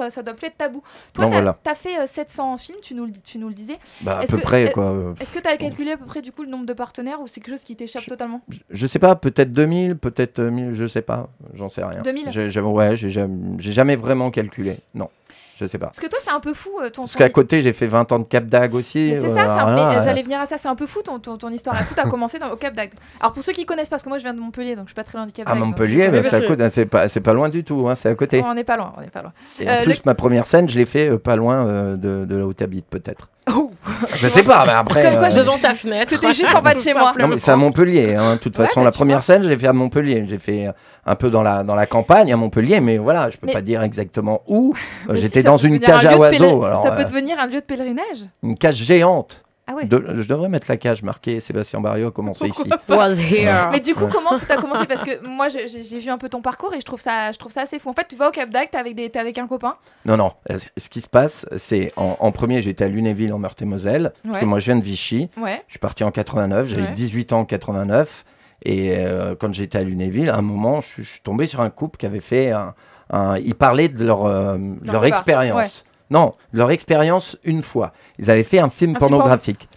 tabou. Toi, tu as fait 700 films, tu nous le disais. Bah, à peu près, quoi. Est-ce que tu as calculé à peu près du coup le nombre de partenaires ou c'est quelque chose qui t'échappe totalement? Je sais pas, peut-être 2000, peut-être 1000, je sais pas, j'en sais rien. 2000 j'ai jamais vraiment calculé, non. Je sais pas. Parce que toi, c'est un peu fou. Parce qu'à côté, j'ai fait 20 ans de Cap d'Agde aussi. Mais c'est ça, j'allais venir à ça. C'est un peu fou ton histoire. Tout a commencé au Cap d'Agde. Alors pour ceux qui connaissent, parce que moi je viens de Montpellier, donc je suis pas très loin du Cap d'Agde. À Montpellier, c'est pas loin du tout, hein, c'est à côté. On n'est pas loin. Et en plus, ma première scène, je l'ai fait pas loin de là où tu habites, peut-être. Oh. Je sais pas, mais après. Devant ta fenêtre. C'était juste en bas de chez moi. Non, mais c'est à Montpellier. De toute façon, la première scène, je l'ai fait à Montpellier. J'ai fait un peu dans la campagne à Montpellier, mais voilà, je peux pas dire exactement où. J'étais dans une cage à oiseaux. Ça peut devenir un lieu de pèlerinage. Une cage géante. Ah ouais. Je devrais mettre la cage marquée Sébastien Barrio a commencé ici. Was here. Mais du coup, comment tout a commencé? Parce que moi, j'ai vu un peu ton parcours et je trouve ça assez fou. En fait, tu vas au Cap d'Agde, t'es avec un copain. Non. Ce qui se passe, c'est en premier, j'étais à Lunéville en Meurthe-et-Moselle. Parce que moi, je viens de Vichy. Ouais. Je suis parti en 89. J'avais 18 ans en 89. Et quand j'étais à Lunéville, à un moment, je suis tombé sur un couple qui avait fait ils parlaient de leur expérience. Non, leur expérience une fois. Ils avaient fait un film pornographique.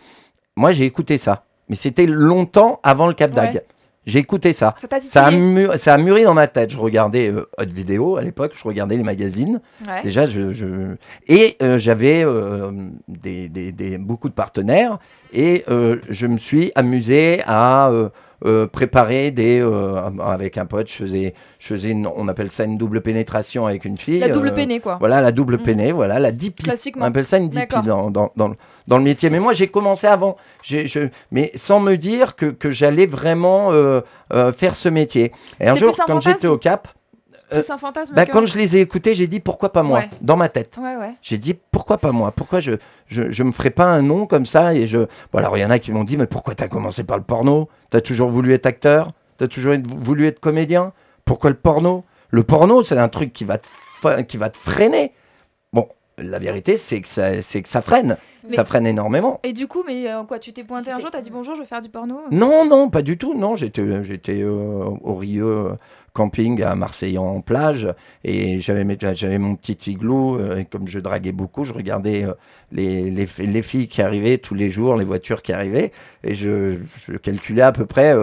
Moi, j'ai écouté ça. Mais c'était longtemps avant le Cap d'Agde. Ouais. J'ai écouté ça. Ça a mûri dans ma tête. Je regardais Hot Vidéo à l'époque. Je regardais les magazines. Ouais. Déjà, j'avais beaucoup de partenaires. Et je me suis amusé à... préparer avec un pote, je faisais on appelle ça une double pénétration avec une fille. La double péné, quoi. Voilà, la double péné, voilà, la DP. Classiquement. On appelle ça une DP dans le métier. Mais moi, j'ai commencé avant, mais sans me dire que j'allais vraiment faire ce métier. Et un jour, quand j'étais au Cap, plus un fantasme quand je les ai écoutés, j'ai dit pourquoi pas moi, dans ma tête. Ouais. J'ai dit pourquoi pas moi, pourquoi je me ferais pas un nom comme ça et Bon, alors il y en a qui m'ont dit mais pourquoi t'as commencé par le porno? T'as toujours voulu être acteur? T'as toujours voulu être comédien? Pourquoi le porno? Le porno, c'est un truc qui va te freiner. Bon, la vérité, c'est que ça freine. Ça freine énormément. Et du coup, tu t'es pointé un jour, t'as dit bonjour, je vais faire du porno? Non, pas du tout. Non, j'étais au Rieux camping à Marseille en plage et j'avais mon petit igloo et comme je draguais beaucoup, je regardais les filles qui arrivaient tous les jours, les voitures qui arrivaient et je calculais à peu près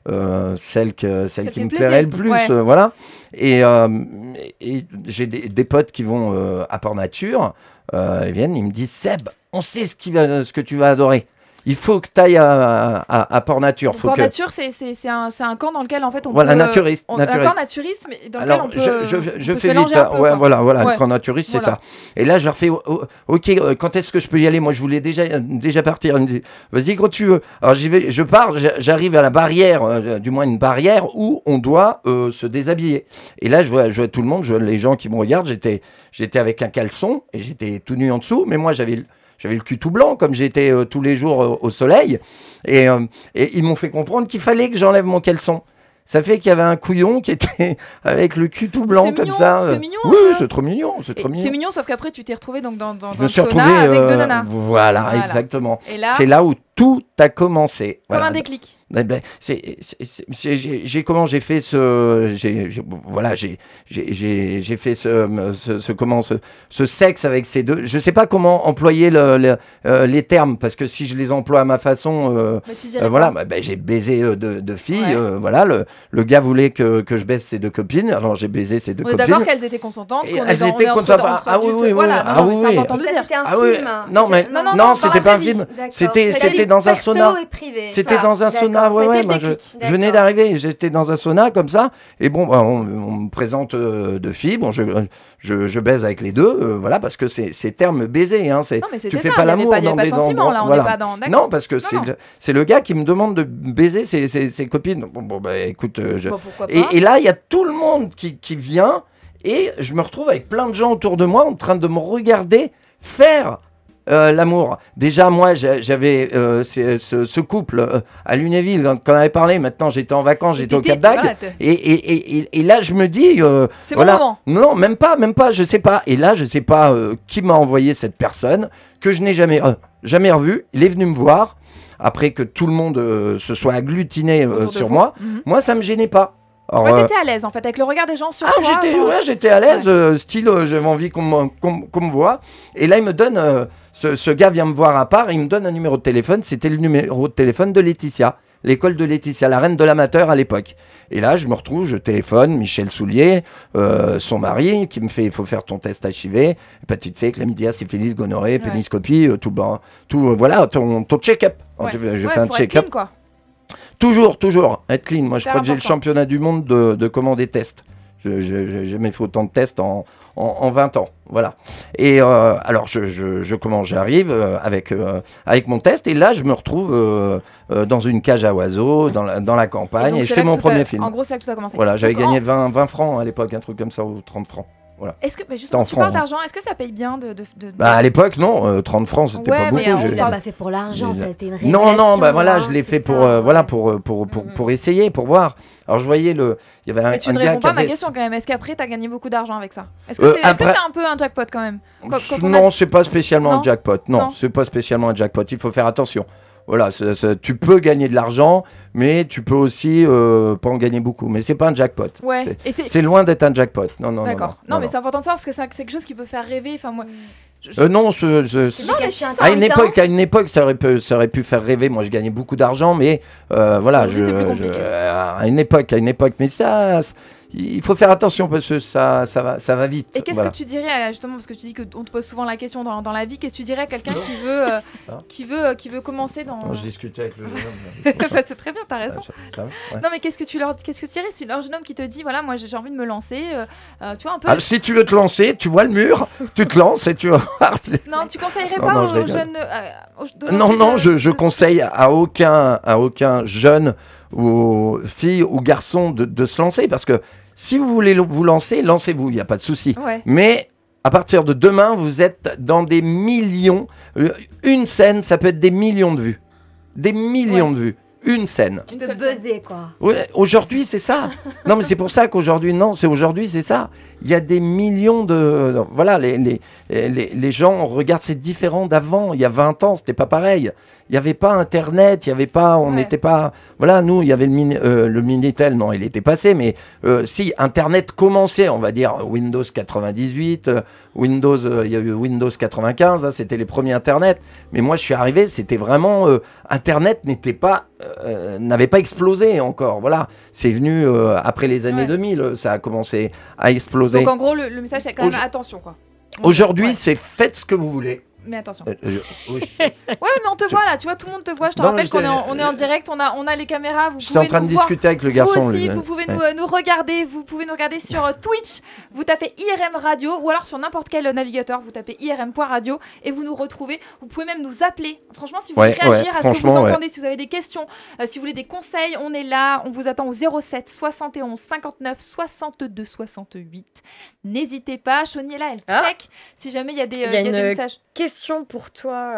celle qui me plairait le plus, voilà. Et j'ai des potes qui vont à Port Nature, ils viennent, ils me disent Seb, on sait ce que tu vas adorer. Il faut que tu ailles à Port Nature. Port Nature, c'est un camp dans lequel en fait on peut... naturiste. Un camp naturiste, mais dans lequel on peut je fais vite. Voilà, le camp naturiste, c'est ça. Et là, je leur fais, ok, quand est-ce que je peux y aller? Moi, je voulais déjà partir. Ils me disent, vas-y, quand tu veux. Alors, je pars, j'arrive à la barrière, du moins une barrière où on doit se déshabiller. Et là, je vois tout le monde, les gens qui me regardent. J'étais avec un caleçon et j'étais tout nu en dessous, mais moi, j'avais le cul tout blanc, comme j'étais tous les jours au soleil. Et ils m'ont fait comprendre qu'il fallait que j'enlève mon caleçon. Ça fait qu'il y avait un couillon qui était avec le cul tout blanc comme ça. C'est mignon. Oui, c'est trop mignon. C'est mignon, sauf qu'après, tu t'es retrouvé donc dans le sauna avec deux nanas. Voilà, exactement. C'est là où tout a commencé. Comme un déclic. J'ai fait ce sexe avec ces deux. Je sais pas comment employer les termes parce que si je les emploie à ma façon, j'ai baisé deux filles. Voilà, le gars voulait que je baise ses deux copines. Alors j'ai baisé ses deux copines. D'accord qu'elles étaient consentantes. Elles étaient consentantes. Ah oui. C'est important de dire. C'était un film. Non, c'était pas un film. C'était dans un sauna. C'était dans un sauna. Ouais, je venais d'arriver, j'étais dans un sauna comme ça, et bon, on me présente deux filles, bon, je baise avec les deux, voilà, parce que c'est terme baiser, hein, tu fais pas l'amour dans des endroits, là, voilà. Non, parce que c'est le gars qui me demande de baiser ses copines. Bon, écoute, et là, il y a tout le monde qui vient, et je me retrouve avec plein de gens autour de moi en train de me regarder faire l'amour. Déjà, moi, j'avais ce couple à Lunéville, quand on avait parlé. Maintenant, j'étais en vacances, j'étais au Cap d'Agde. Et là, je me dis... c'est voilà. Bon moment. Non, même pas, je sais pas. Et là, je sais pas qui m'a envoyé cette personne, que je n'ai jamais revu. Il est venu me voir, après que tout le monde se soit agglutiné sur moi. Moi, ça me gênait pas. T'étais à l'aise en fait avec le regard des gens sur toi. J'étais à l'aise, style j'avais envie qu'on me voit. Et là il me donne, ce gars vient me voir à part, il me donne un numéro de téléphone. C'était le numéro de téléphone de Laetitia, l'école de Laetitia, la reine de l'amateur à l'époque. Et là je me retrouve, je téléphone Michel Soulier, son mari, qui me fait il faut faire ton test HIV, hépatite C, chlamydia, syphilis, gonorrhée, péniscopie, voilà ton check-up. J'ai fait un check-up. Toujours être clean. Moi, je crois que j'ai le championnat du monde de comment des tests. J'ai jamais fait autant de tests en 20 ans. Voilà. Et alors, j'arrive avec mon test. Et là, je me retrouve dans une cage à oiseaux, dans la campagne. Et je fais mon premier film. En gros, c'est là que tout a commencé. Voilà, j'avais gagné 20 francs à l'époque, un truc comme ça, ou 30 francs. Voilà. Est-ce que, justement, en tu parles francs, hein. d'argent, est-ce que ça paye bien de... Bah, à l'époque, non. 30 francs, c'était Ouais, pas mais beaucoup. on Tu parle- l'as pas fait pour l'argent, ça a été une Non, révélation. bah voilà, hein, je l'ai c'est fait ça, pour, ouais. voilà, pour essayer, pour voir. Alors, je voyais il y avait Mais tu un ne gars réponds qui pas à ma avait... question quand même. Est-ce qu'après, tu as gagné beaucoup d'argent avec ça? Est-ce que c'est après- un peu un jackpot quand même? Quand on a- Non, c'est pas spécialement Non. un jackpot. Non. Non, c'est pas spécialement un jackpot. Il faut faire attention. Voilà, tu peux gagner de l'argent, mais tu peux aussi pas en gagner beaucoup. Mais c'est pas un jackpot. Ouais, et c'est... C'est loin d'être un jackpot. Non. D'accord. Non, mais c'est important de savoir parce que c'est quelque chose qui peut faire rêver. Enfin, moi... Non, C'est Non, des mais cachets si, à une intermittents. époque, ça aurait pu faire rêver. Moi, je gagnais beaucoup d'argent, mais voilà, Aujourd'hui, c'est plus compliqué. à une époque. Mais ça, il faut faire attention parce que ça va vite. Et qu'est-ce Voilà. que tu dirais, justement, parce que tu dis qu'on te pose souvent la question dans la vie, qu'est-ce que tu dirais à quelqu'un qui veut commencer dans... Quand je discutais avec le jeune homme. Bah, c'est très bien, t'as raison. Ça va Ouais. Non, mais qu'est-ce que tu dirais si un jeune homme qui te dit, voilà, moi j'ai envie de me lancer, tu vois, un peu... Ah, si tu veux te lancer, tu vois le mur, tu te lances et tu vas voir. Non, tu conseillerais Non, pas non, je aux rigole. jeunes... Non, je conseille à aucun jeune ou fille ou garçon de se lancer parce que si vous voulez vous lancer, lancez-vous, il n'y a pas de souci. Ouais. Mais à partir de demain, vous êtes dans des millions. Une scène, ça peut être des millions de vues. Des millions de vues. Une scène. Tu Une peux seule scène. buzzer, quoi. Ouais, aujourd'hui, c'est ça. Non, mais c'est pour ça qu'aujourd'hui, c'est ça. Il y a des millions de... Voilà, les gens regardent, c'est différent d'avant. Il y a 20 ans, c'était pas pareil. Il n'y avait pas Internet, il y avait pas... On Ouais. n'était pas... Voilà, nous, il y avait le Minitel. Non, il était passé, mais si Internet commençait, on va dire Windows 98, Windows, il y a eu Windows 95, hein, c'était les premiers Internet. Mais moi, je suis arrivé, c'était vraiment... Internet n'avait pas explosé encore. Voilà, c'est venu après les années Ouais. 2000, ça a commencé à exploser. Donc en gros, le message, c'est quand même attention, quoi. Aujourd'hui, Ouais. c'est faites ce que vous voulez. Mais attention. Oui, Ouais, mais on te voit là, tu vois, tout le monde te voit. Je te Non, rappelle j'étais- qu'on est en direct, on a les caméras. Vous J'étais en pouvez train de nous voir. discuter avec le garçon. Vous aussi, lui. vous pouvez Ouais. nous regarder. Vous pouvez nous regarder sur Twitch. Vous tapez IRM Radio ou alors sur n'importe quel navigateur. Vous tapez IRM.radio et vous nous retrouvez. Vous pouvez même nous appeler. Franchement, si vous voulez réagir à ce que vous franchement, entendez, si vous avez des questions, si vous voulez des conseils, on est là. On vous attend au 07 71 59 62 68. N'hésitez pas. Chauny est là, elle Ah. check si jamais il y a des, Il y a il y a des une messages. Question pour toi,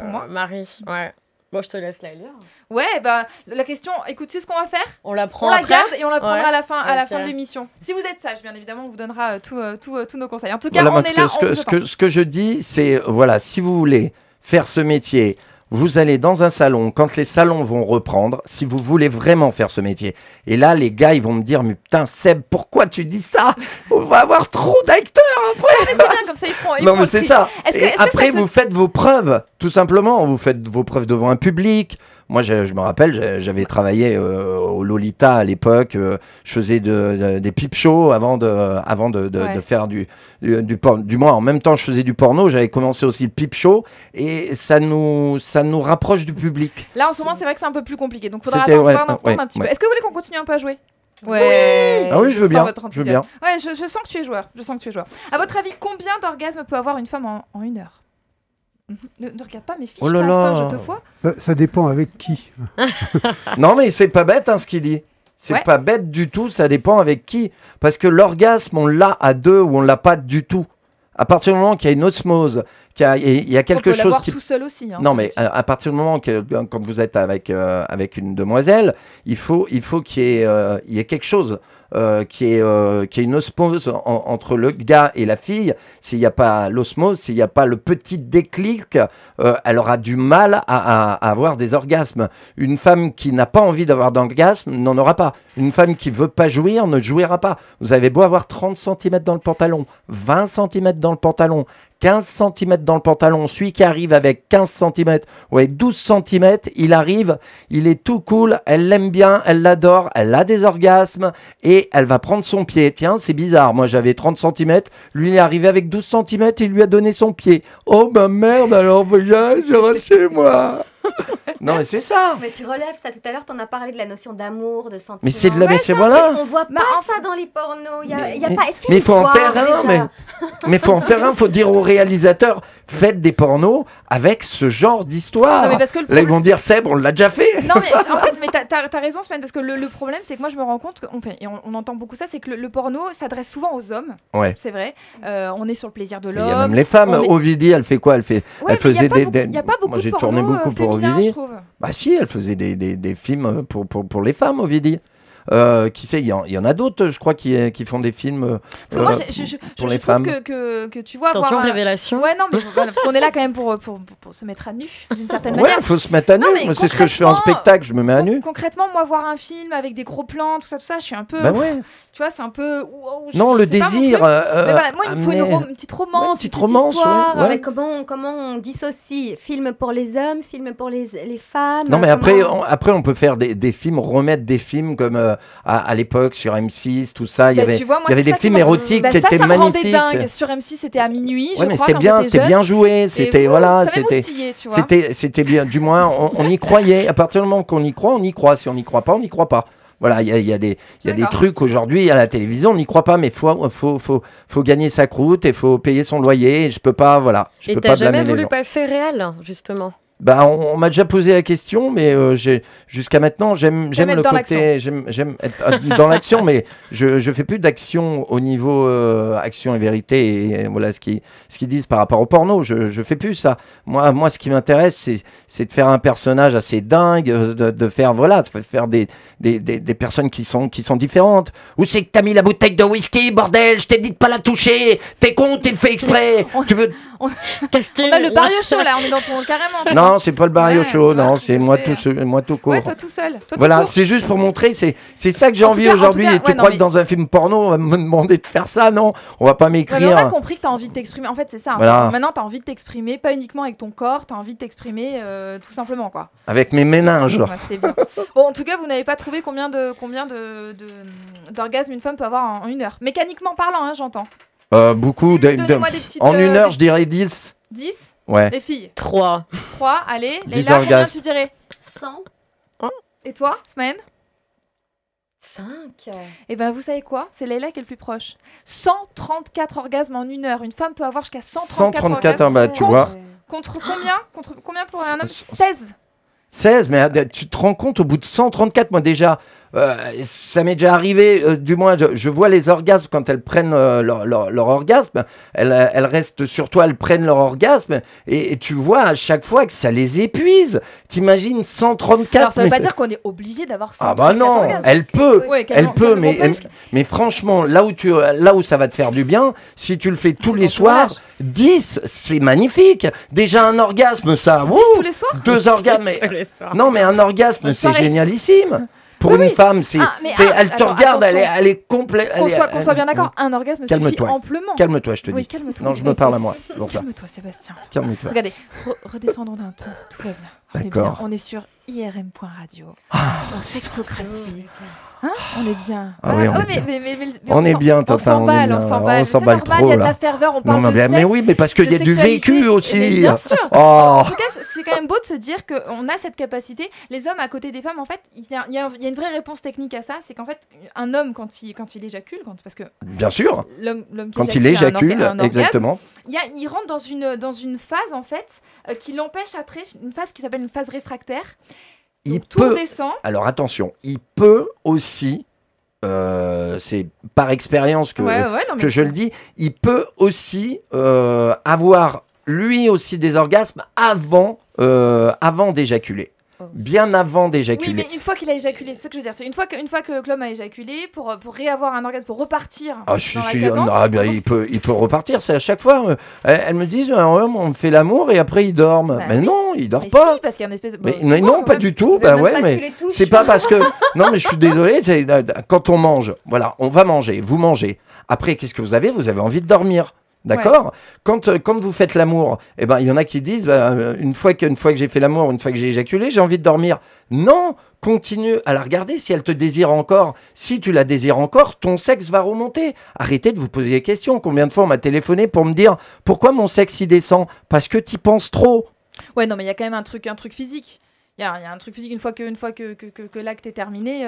Pour moi Marie. Ouais. Bon, je te laisse la lire. Ouais, bah la question, écoute, c'est ce qu'on va faire. On la prend On la après. garde et on la prendra Ouais. à la fin Ok. de l'émission. Si vous êtes sage, bien évidemment, on vous donnera tous nos conseils. En tout cas, Voilà, on moi, est là, on vous attend. ce que je dis, c'est, voilà, si vous voulez faire ce métier, vous allez dans un salon, quand les salons vont reprendre, si vous voulez vraiment faire ce métier. Et là, les gars, ils vont me dire, mais putain, Seb, pourquoi tu dis ça? On va avoir trop d'acteurs après. Mais c'est bien, comme ça, ils feront. Non, mais c'est ça. Est-ce que- Et est-ce que après, ça te- vous faites vos preuves, tout simplement. Vous faites vos preuves devant un public. Moi, je me rappelle, j'avais travaillé au Lolita à l'époque. Je faisais des peep shows avant de Ouais. faire du porno. Du moins, en même temps, je faisais du porno. J'avais commencé aussi le peep show. Et ça nous rapproche du public. Là, en ce moment, c'est vrai que c'est un peu plus compliqué. Donc, faudra C'était- attendre, ouais, faudra en attendre ouais, un petit peu. ouais. Est-ce que vous voulez qu'on continue un peu à jouer? Ouais. Ah oui, je veux sens bien. votre Je veux bien. enthousiasme. Ouais, je sens que tu es joueur. Je sens que tu es joueur. À votre avis, combien d'orgasmes peut avoir une femme en une heure? Ne regarde pas mes fiches, Oh là toi, là. enfin, je te vois. Ça dépend avec qui. Non, mais c'est pas bête hein, ce qu'il dit. C'est Ouais. pas bête du tout, ça dépend avec qui. Parce que l'orgasme, on l'a à deux ou on l'a pas du tout. À partir du moment qu'il y a une osmose, il y a quelque on peut chose l'avoir qui... tout seul aussi. Hein, Non, ce mais métier. à partir du moment que quand vous êtes avec une demoiselle, il faut qu'il y ait quelque chose, qu'il y ait une osmose entre le gars et la fille. S'il n'y a pas l'osmose, s'il n'y a pas le petit déclic, elle aura du mal à avoir des orgasmes. Une femme qui n'a pas envie d'avoir d'orgasme n'en aura pas. Une femme qui veut pas jouir ne jouira pas. Vous avez beau avoir 30 cm dans le pantalon, 20 cm dans le pantalon, 15 cm dans le pantalon, celui qui arrive avec 15 cm ou avec 12 cm, il arrive, il est tout cool, elle l'aime bien, elle l'adore, elle a des orgasmes et elle va prendre son pied. Tiens, c'est bizarre, moi j'avais 30 cm, lui il est arrivé avec 12 cm, il lui a donné son pied. Oh bah merde, alors je rentre chez moi. Non, mais c'est ça. Mais tu relèves ça tout à l'heure, t'en as parlé de la notion d'amour, de sentiment. Mais c'est de la... Ouais, mais c'est un voilà. On voit pas ça dans les pornos. Il y a Mais- pas. Est-ce qu'il y a Mais une faut en histoire, faire un, déjà mais faut en faire un. Faut dire aux réalisateurs, faites des pornos avec ce genre d'histoire. Non, mais parce que le Là, ils vont dire, Seb, on l'a déjà fait. Non mais en fait, mais t'as raison Semaine, parce que le problème c'est que moi je me rends compte on entend beaucoup ça, c'est que le porno s'adresse souvent aux hommes, Ouais. c'est vrai. On est sur le plaisir de Il l'homme. y a même les femmes. on est- Ovidie, elle fait quoi? Elle fait. Ouais, elle faisait il y a pas beaucoup Moi, j'ai de tourné porno beaucoup pour féminin, Ovidie. je trouve. Bah si, elle faisait des films pour les femmes, Ovidie. Qui sait, il y en a d'autres, je crois, qui font des films Parce que moi pour je les trouve femmes. que tu vois Attention, avoir un- révélation. Ouais non mais voilà, parce qu'on est là quand même pour se mettre à nu d'une certaine Ouais, manière. il faut se mettre à nu. Non, mais Moi, c'est ce que je fais en concrètement, spectacle, je me mets à nu. Concrètement, moi voir un film avec des gros plans, tout ça, je suis un peu, Bah ouais. tu vois, c'est un peu. wow, Non, le c'est pas mon désir. truc. Mais voilà, moi il me faut amener- une petite romance, Ouais, une petite histoire. ouais, ouais. Mais comment on dissocie film pour les hommes, film pour les femmes? Non, mais comment- après, on peut faire des films, remettre des films comme à l'époque sur M6, tout ça. Il y Bah, avait, tu vois, moi, il y avait c'est des ça qui films me- érotiques Bah, qui ça étaient me rendait magnifiques. dingue. Sur M6, c'était à minuit. Ouais, je mais crois, c'était quand bien, j'étais c'était jeune. bien joué. Et C'était ouh, voilà, ça m'a c'était. moustillé, tu vois. C'était bien. Du moins, on y croyait. À partir du moment qu'on y croit, on y croit. Si on n'y croit pas, on n'y croit pas. Voilà, il y a des D'accord. trucs aujourd'hui à la télévision, on n'y croit pas, mais faut gagner sa croûte et faut payer son loyer. Et je peux pas, voilà. Je Et peux t'as pas blâmer jamais les voulu gens. passer réel, justement? Bah, on m'a déjà posé la question, mais jusqu'à maintenant, j'aime J'aime le être dans côté, j'aime être dans l'action, mais je fais plus d'action au niveau action et vérité et voilà ce qu'ils disent par rapport au porno. Je fais plus ça. Moi, ce qui m'intéresse, c'est de faire un personnage assez dingue, de faire voilà, de faire des personnes qui sont différentes. Où c'est que t'as mis la bouteille de whisky, bordel? Je t'ai dit de pas la toucher. T'es con, t'es fait exprès. Tu veux? Casting. On a le Barrio Show là, on est dans ton carrément. Non, c'est pas le Barrio Ouais, Show, tu vois, non, je c'est moi sais. tout seul, moi tout court. Ouais, toi tout seul. Toi, tout Voilà, court. c'est juste pour montrer, c'est ça que j'ai En envie tout cas- en aujourd'hui. tout cas, Et tu ouais, non, crois mais- que dans un film porno, on va me demander de faire ça? Non, on va pas Ouais, mais on a m'écrire. compris que t'as envie de t'exprimer. En fait, c'est ça. Voilà. Maintenant, t'as envie de t'exprimer, pas uniquement avec ton corps, t'as envie de t'exprimer tout simplement, quoi. Avec mes méninges. Ouais, c'est bien. Bon, en tout cas, vous n'avez pas trouvé combien d'orgasmes une femme peut avoir en 1 heure. Mécaniquement parlant, hein, j'entends. Beaucoup. Donnez-moi des petites. En 1 heure, je dirais 10. 10 Ouais. les filles. 3. 3, allez. 10 Leïla, combien orgasmes. tu dirais? 100. Et toi, Smaine? 5. Eh ben, vous savez quoi? C'est Leïla qui est le plus proche. 134 orgasmes en 1 heure. Une femme peut avoir jusqu'à 134 134, orgasmes. bah, tu Contre- vois. Contre combien pour un homme? 16. 16. 16, mais tu te rends compte, au bout de 134, moi déjà, ça m'est déjà arrivé, du moins, je vois les orgasmes quand elles prennent leur orgasme, elles restent sur toi, elles prennent leur orgasme, et tu vois à chaque fois que ça les épuise. T'imagines 134 Alors, ça veut mais pas c'est- dire qu'on est obligé d'avoir Ah 134 bah non, orgasmes. elle peut, Ouais, elle peut, calmement, mais franchement, là où ça va te faire du bien, si tu le fais tous C'est les ton soirs, tournage. 10, c'est magnifique. Déjà un orgasme, ça, 10 wouh, tous les soirs? 2 orgasmes. mais- Tous les soirs. Non, mais un orgasme, Une c'est soirée. génialissime. Pour Oui, une oui. femme, c'est, Ah, mais elle te attends, regarde, attention. elle est complète. Qu'on soit bien d'accord, un orgasme suffit Calme-toi. amplement. Calme-toi, je te dis. Oui, calme-toi. Non, je me parle à moi. C'est pour ça. Calme-toi, Sébastien. Calme-toi. Regardez, redescendons d'un ton, tout va bien. On est D'accord. bien, on est sur irm.radio, dans Sexocratie. Hein, on est bien. Ah oui, on est ouais, bien. mais On est bien, on Tintin, s'emballe, on est on bien. s'emballe. On C'est s'emballe normal, trop, il y a de là. la ferveur, on Non, parle de mais sexe. oui, mais parce qu'il de y a du sexualité. vécu aussi. Mais bien sûr. Oh. En tout cas, c'est quand même beau de se dire qu'on a cette capacité. Les hommes à côté des femmes, en fait, il y a une vraie réponse technique à ça. C'est qu'en fait, un homme, quand il éjacule, parce que Bien sûr. l'homme qui Quand il a un éjacule, orgasme, exactement. il rentre dans une phase, en fait, qui l'empêche après, une phase qui s'appelle une phase réfractaire. Il Donc, tout peut. descend. Alors attention, il peut aussi. C'est par expérience que, Ouais, ouais, non, mais que je le dis, il peut aussi avoir lui aussi des orgasmes avant d'éjaculer. Bien avant Oui, d'éjaculer. mais une fois qu'il a éjaculé, c'est ce que je veux dire. C'est une fois que l'homme a éjaculé, pour réavoir un orgasme, pour repartir Ah, je dans la suis, cadence. ah, ben, il peut repartir, c'est à chaque fois. Elles me disent, on fait l'amour et après ils dorment. Bah mais oui. non, ils dorment Mais pas. si, parce qu'il y a une espèce de... Mais non, pas du tout. Bah ouais, mais c'est pas parce que. Non, mais je suis désolé. Quand on mange, voilà, on va manger. Vous mangez. Après, qu'est-ce que vous avez? Vous avez envie de dormir. D'accord. Quand vous faites l'amour, eh ben il y en a qui disent une fois que j'ai fait l'amour, une fois que j'ai éjaculé, j'ai envie de dormir. Non, continue à la regarder si elle te désire encore. Si tu la désires encore, ton sexe va remonter. Arrêtez de vous poser des questions. Combien de fois on m'a téléphoné pour me dire pourquoi mon sexe y descend? Parce que t'y penses trop. Ouais, non, mais il y a quand même un truc physique. Il y a un truc physique une fois que l'acte est terminé.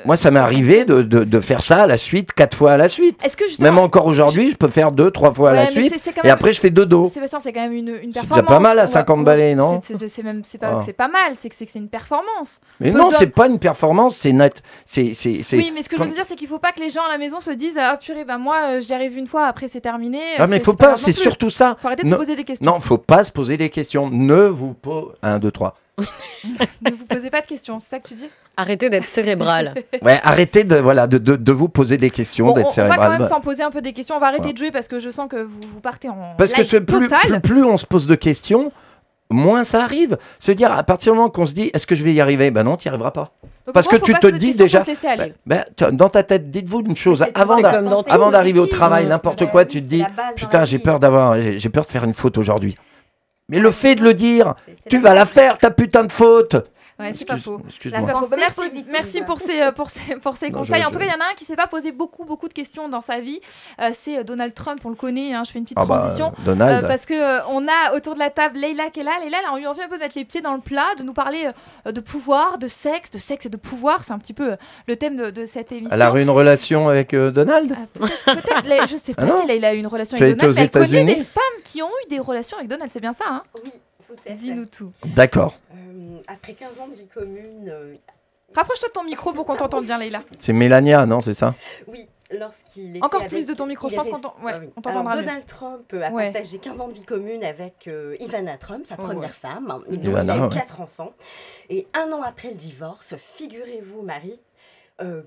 Moi, ça m'est arrivé de faire ça à la suite, 4 fois à la suite. Est-ce que justement, Même encore aujourd'hui, je peux faire 2, 3 fois à la Ouais, mais suite. c'est quand Et même- après, je fais dodo. Sébastien, c'est quand même une C'est performance. déjà pas mal à On va- 50 balais, non? C'est pas mal, c'est que c'est une performance. Mais Peu non, d'hommes- c'est pas une performance, c'est net. Oui, mais ce que je Quand- veux dire, c'est qu'il faut pas que les gens à la maison se disent ah purée, bah moi j'y arrive une fois, après c'est terminé. Ah, mais faut pas pas, grave non c'est plus. surtout ça. Faut arrêter de se Non. poser des questions. Non, faut pas se poser des questions. Ne vous pose 1, 2, 3. Ne vous posez pas de questions, c'est ça que tu dis? Arrêtez d'être cérébral. Ouais, arrêtez de vous poser des questions, Bon, d'être on va quand cérébral. même s'en poser un peu des questions. On va arrêter Voilà. de jouer parce que je sens que vous partez en Parce que live total. plus on se pose de questions, moins ça arrive. Se dire, à partir du moment qu'on se dit, est-ce que je vais y arriver? Ben non, tu n'y arriveras pas. Donc, parce en gros, que faut tu pas te se poser de dis questions, déjà- faut se laisser aller. Dans ta tête, dites-vous une chose. C'est Avant tout d'a- ça, pensée avant d'arriver au positive. travail, Mmh. n'importe Ouais, quoi, oui, tu te c'est dis, la base dans putain, la j'ai vie. peur de faire une faute aujourd'hui. Mais le fait de le dire, C'est tu la vas la base. faire, ta putain de faute. Ouais, c'est pas faux. Excuse-moi. La Pas faux. Bah, pensée merci, positive. merci pour ces Non, conseils. je- En tout cas, il y en a un qui s'est pas posé beaucoup de questions dans sa vie. C'est Donald Trump, on le connaît. Hein, je fais une petite Ah bah, transition. Donald. Parce que on a autour de la table Leïla qui est là. Leïla, elle a eu envie un peu de mettre les pieds dans le plat, de nous parler de pouvoir, de sexe et de pouvoir. C'est un petit peu le thème de cette émission. Elle a eu une relation avec Donald. Peut-être, je sais pas Ah non. si Leïla a eu une relation Tu as avec été Donald, aux mais elle connaît États-Unis des femmes qui ont eu des relations avec Donald. C'est bien ça, hein? Oui, tout à fait. Dis-nous tout. D'accord. Après 15 ans de vie commune, Rapproche-toi de ton micro pour qu'on t'entende bien, Leïla. C'est Mélania, non, c'est ça? oui, lorsqu'il était Encore avec- plus de ton micro, il je pense était- ouais, oui. on t'entendra Alors, mieux. Donald Trump a Ouais. partagé 15 ans de vie commune avec Ivana Trump, sa première Ouais. femme. Donc, Ivana, il a eu ouais. 4 enfants. Et 1 an après le divorce, figurez-vous, Marie,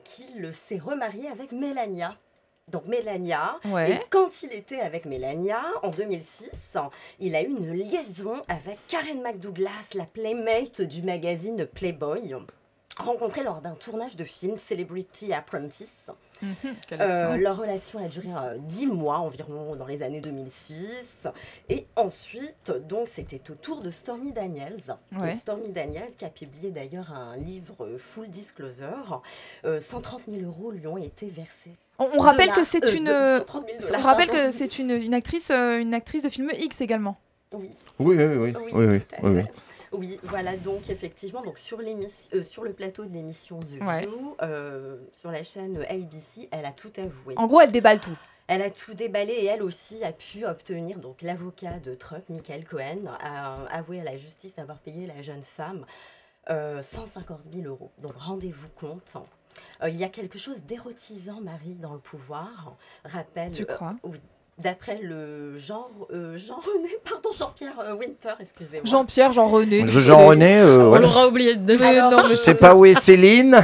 qu'il s'est remarié avec Mélania. Donc Mélania, Ouais. et quand il était avec Mélania, en 2006, il a eu une liaison avec Karen McDouglas, la playmate du magazine Playboy, rencontrée lors d'un tournage de film Celebrity Apprentice. Quel accent. Leur relation a duré 10 mois environ dans les années 2006. Et ensuite, donc, c'était au tour de Stormy Daniels. Ouais. Donc, Stormy Daniels qui a publié d'ailleurs un livre Full Disclosure. 130 000 € lui ont été versés. On rappelle que c'est une. 130 000 On dollars, rappelle pardon. que c'est une actrice de film X également. Oui. Oui. Oui, Oui. tout à fait. Oui, voilà, donc effectivement, donc sur le plateau de l'émission The Ouais. View, sur la chaîne ABC, elle a tout avoué. En gros, elle déballe tout. Elle a tout déballé et elle aussi a pu obtenir, donc l'avocat de Trump, Michael Cohen, a avoué à la justice d'avoir payé la jeune femme 150 000 €. Donc rendez-vous compte. Il y a quelque chose d'érotisant, Marie, dans le pouvoir. Rappelle. Tu crois? Oui. D'après le Jean-Pierre Winter, excusez-moi. Jean-Pierre, Jean-René. Jean-René, On ouais. l'aura oublié de. Alors, non, Je sais pas où est Céline.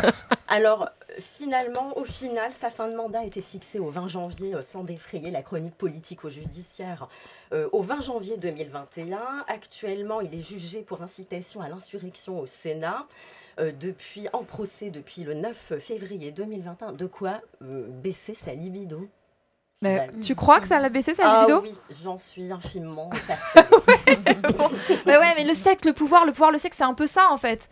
Alors, finalement, au final, sa fin de mandat était fixée au 20 janvier, sans défrayer la chronique politico-judiciaire, au 20 janvier 2021. Actuellement, il est jugé pour incitation à l'insurrection au Sénat, en procès depuis le 9 février 2021. De quoi baisser sa libido. Mais tu crois que ça l'a baissé sa Ah libido? oui, j'en suis infinement persuadée. Mais ouais, mais le sexe, le pouvoir, le sexe, c'est un peu ça en fait.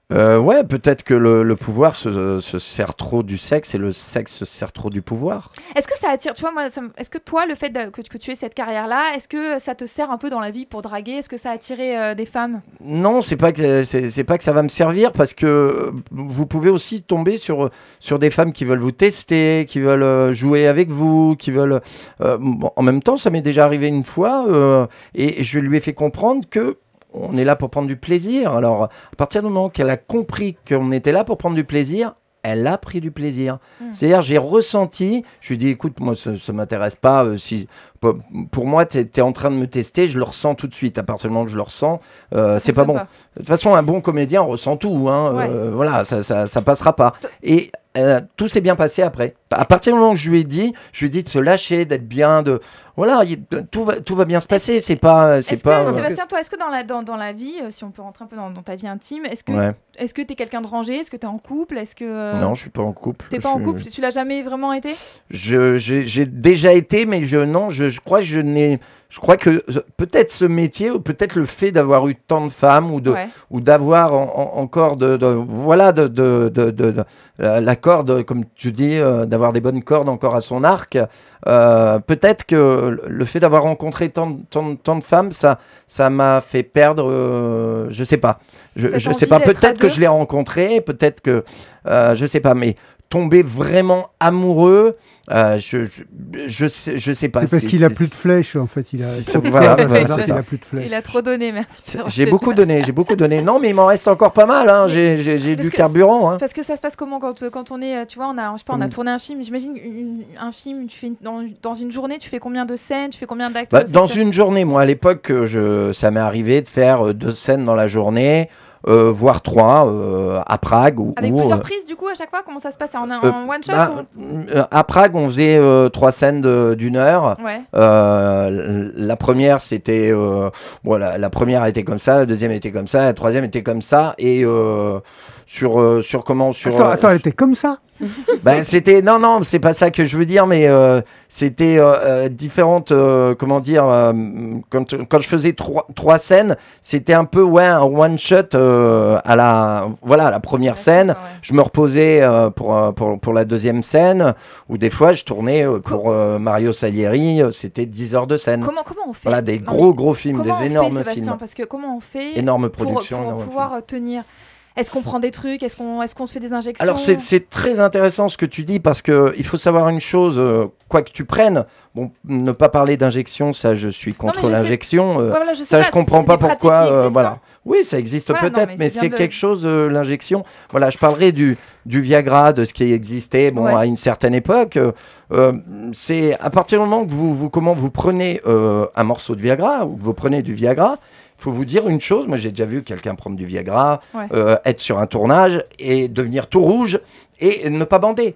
Ouais, peut-être que le pouvoir se sert trop du sexe et le sexe se sert trop du pouvoir. Est-ce que ça attire, tu vois, moi, est-ce que toi, le fait que tu aies cette carrière-là, est-ce que ça te sert un peu dans la vie pour draguer? Est-ce que ça a attiré des femmes? Non, c'est pas que ça va me servir parce que vous pouvez aussi tomber sur des femmes qui veulent vous tester, qui veulent jouer avec vous, qui veulent. Bon, en même temps, ça m'est déjà arrivé une fois et je lui ai fait comprendre que on est là pour prendre du plaisir. Alors, à partir du moment qu'elle a compris qu'on était là pour prendre du plaisir, elle a pris du plaisir. C'est-à-dire, j'ai ressenti, je lui ai dit, écoute, moi, ça ne m'intéresse pas. Pour moi, tu es en train de me tester, je le ressens tout de suite. À partir du moment que je le ressens, c'est pas bon. De toute façon, un bon comédien ressent tout. Hein. Ouais. Voilà, ça passera pas. Et tout s'est bien passé après. À partir du moment où je lui ai dit de se lâcher, d'être bien, voilà, tout va bien se passer. Sébastien, toi, est-ce que dans la vie, si on peut rentrer un peu dans ta vie intime, est-ce que t'es quelqu'un de rangé? Est-ce que t'es en couple? Est-ce que Non, je suis pas en couple. T'es pas en couple? Tu l'as jamais vraiment été? J'ai déjà été, mais je crois que peut-être ce métier, ou peut-être le fait d'avoir eu tant de femmes, ou d'avoir encore l'accord, comme tu dis, d'avoir des bonnes cordes encore à son arc. Peut-être que le fait d'avoir rencontré tant de femmes, ça m'a fait perdre, je sais pas. Je sais pas, peut-être que je l'ai rencontré, peut-être que, je sais pas, mais tomber vraiment amoureux, je sais pas. C'est parce qu'il a plus de flèches, en fait. Il a plus de flèches. Il a trop donné, merci. J'ai beaucoup donné. Non, mais il m'en reste encore pas mal. Hein. J'ai du carburant. Hein. Parce que ça se passe comment quand on est, tu vois, on a tourné un film. J'imagine un film, tu fais dans une journée, tu fais combien de scènes, tu fais combien d'actes? Dans une journée, moi, à l'époque, ça m'est arrivé de faire 2 scènes dans la journée. Voire 3 à Prague. Avec plusieurs prises du coup à chaque fois? Comment ça se passe? En one shot À Prague, on faisait 3 scènes d'1 heure. Ouais. La première, c'était... la première a été comme ça, la deuxième était comme ça, la troisième était comme ça. Et sur comment... Attends, elle était comme ça? C'était... Non, c'est pas ça que je veux dire, mais c'était différentes... comment dire... quand je faisais 3 scènes, c'était un peu un one-shot à la première scène. Ouais. Je me reposais pour la deuxième scène, ou des fois, je tournais pour Mario Salieri, c'était 10 heures de scène. Comment on fait? Voilà, des gros films, des énormes films. Parce que comment on fait énorme production, pour pouvoir tenir? Est-ce qu'on prend des trucs? Est-ce qu'on se fait des injections? Alors, c'est très intéressant ce que tu dis, parce qu'il faut savoir une chose, quoi que tu prennes, bon, ne pas parler d'injection, ça, je suis contre l'injection. Je comprends pas pourquoi. Voilà. Oui, ça existe peut-être, mais c'est quelque chose, l'injection. Voilà, je parlerai du Viagra, de ce qui existait à une certaine époque. C'est à partir du moment que vous prenez un morceau de Viagra, ou que vous prenez du Viagra, il faut vous dire une chose, moi j'ai déjà vu quelqu'un prendre du Viagra, être sur un tournage et devenir tout rouge et ne pas bander.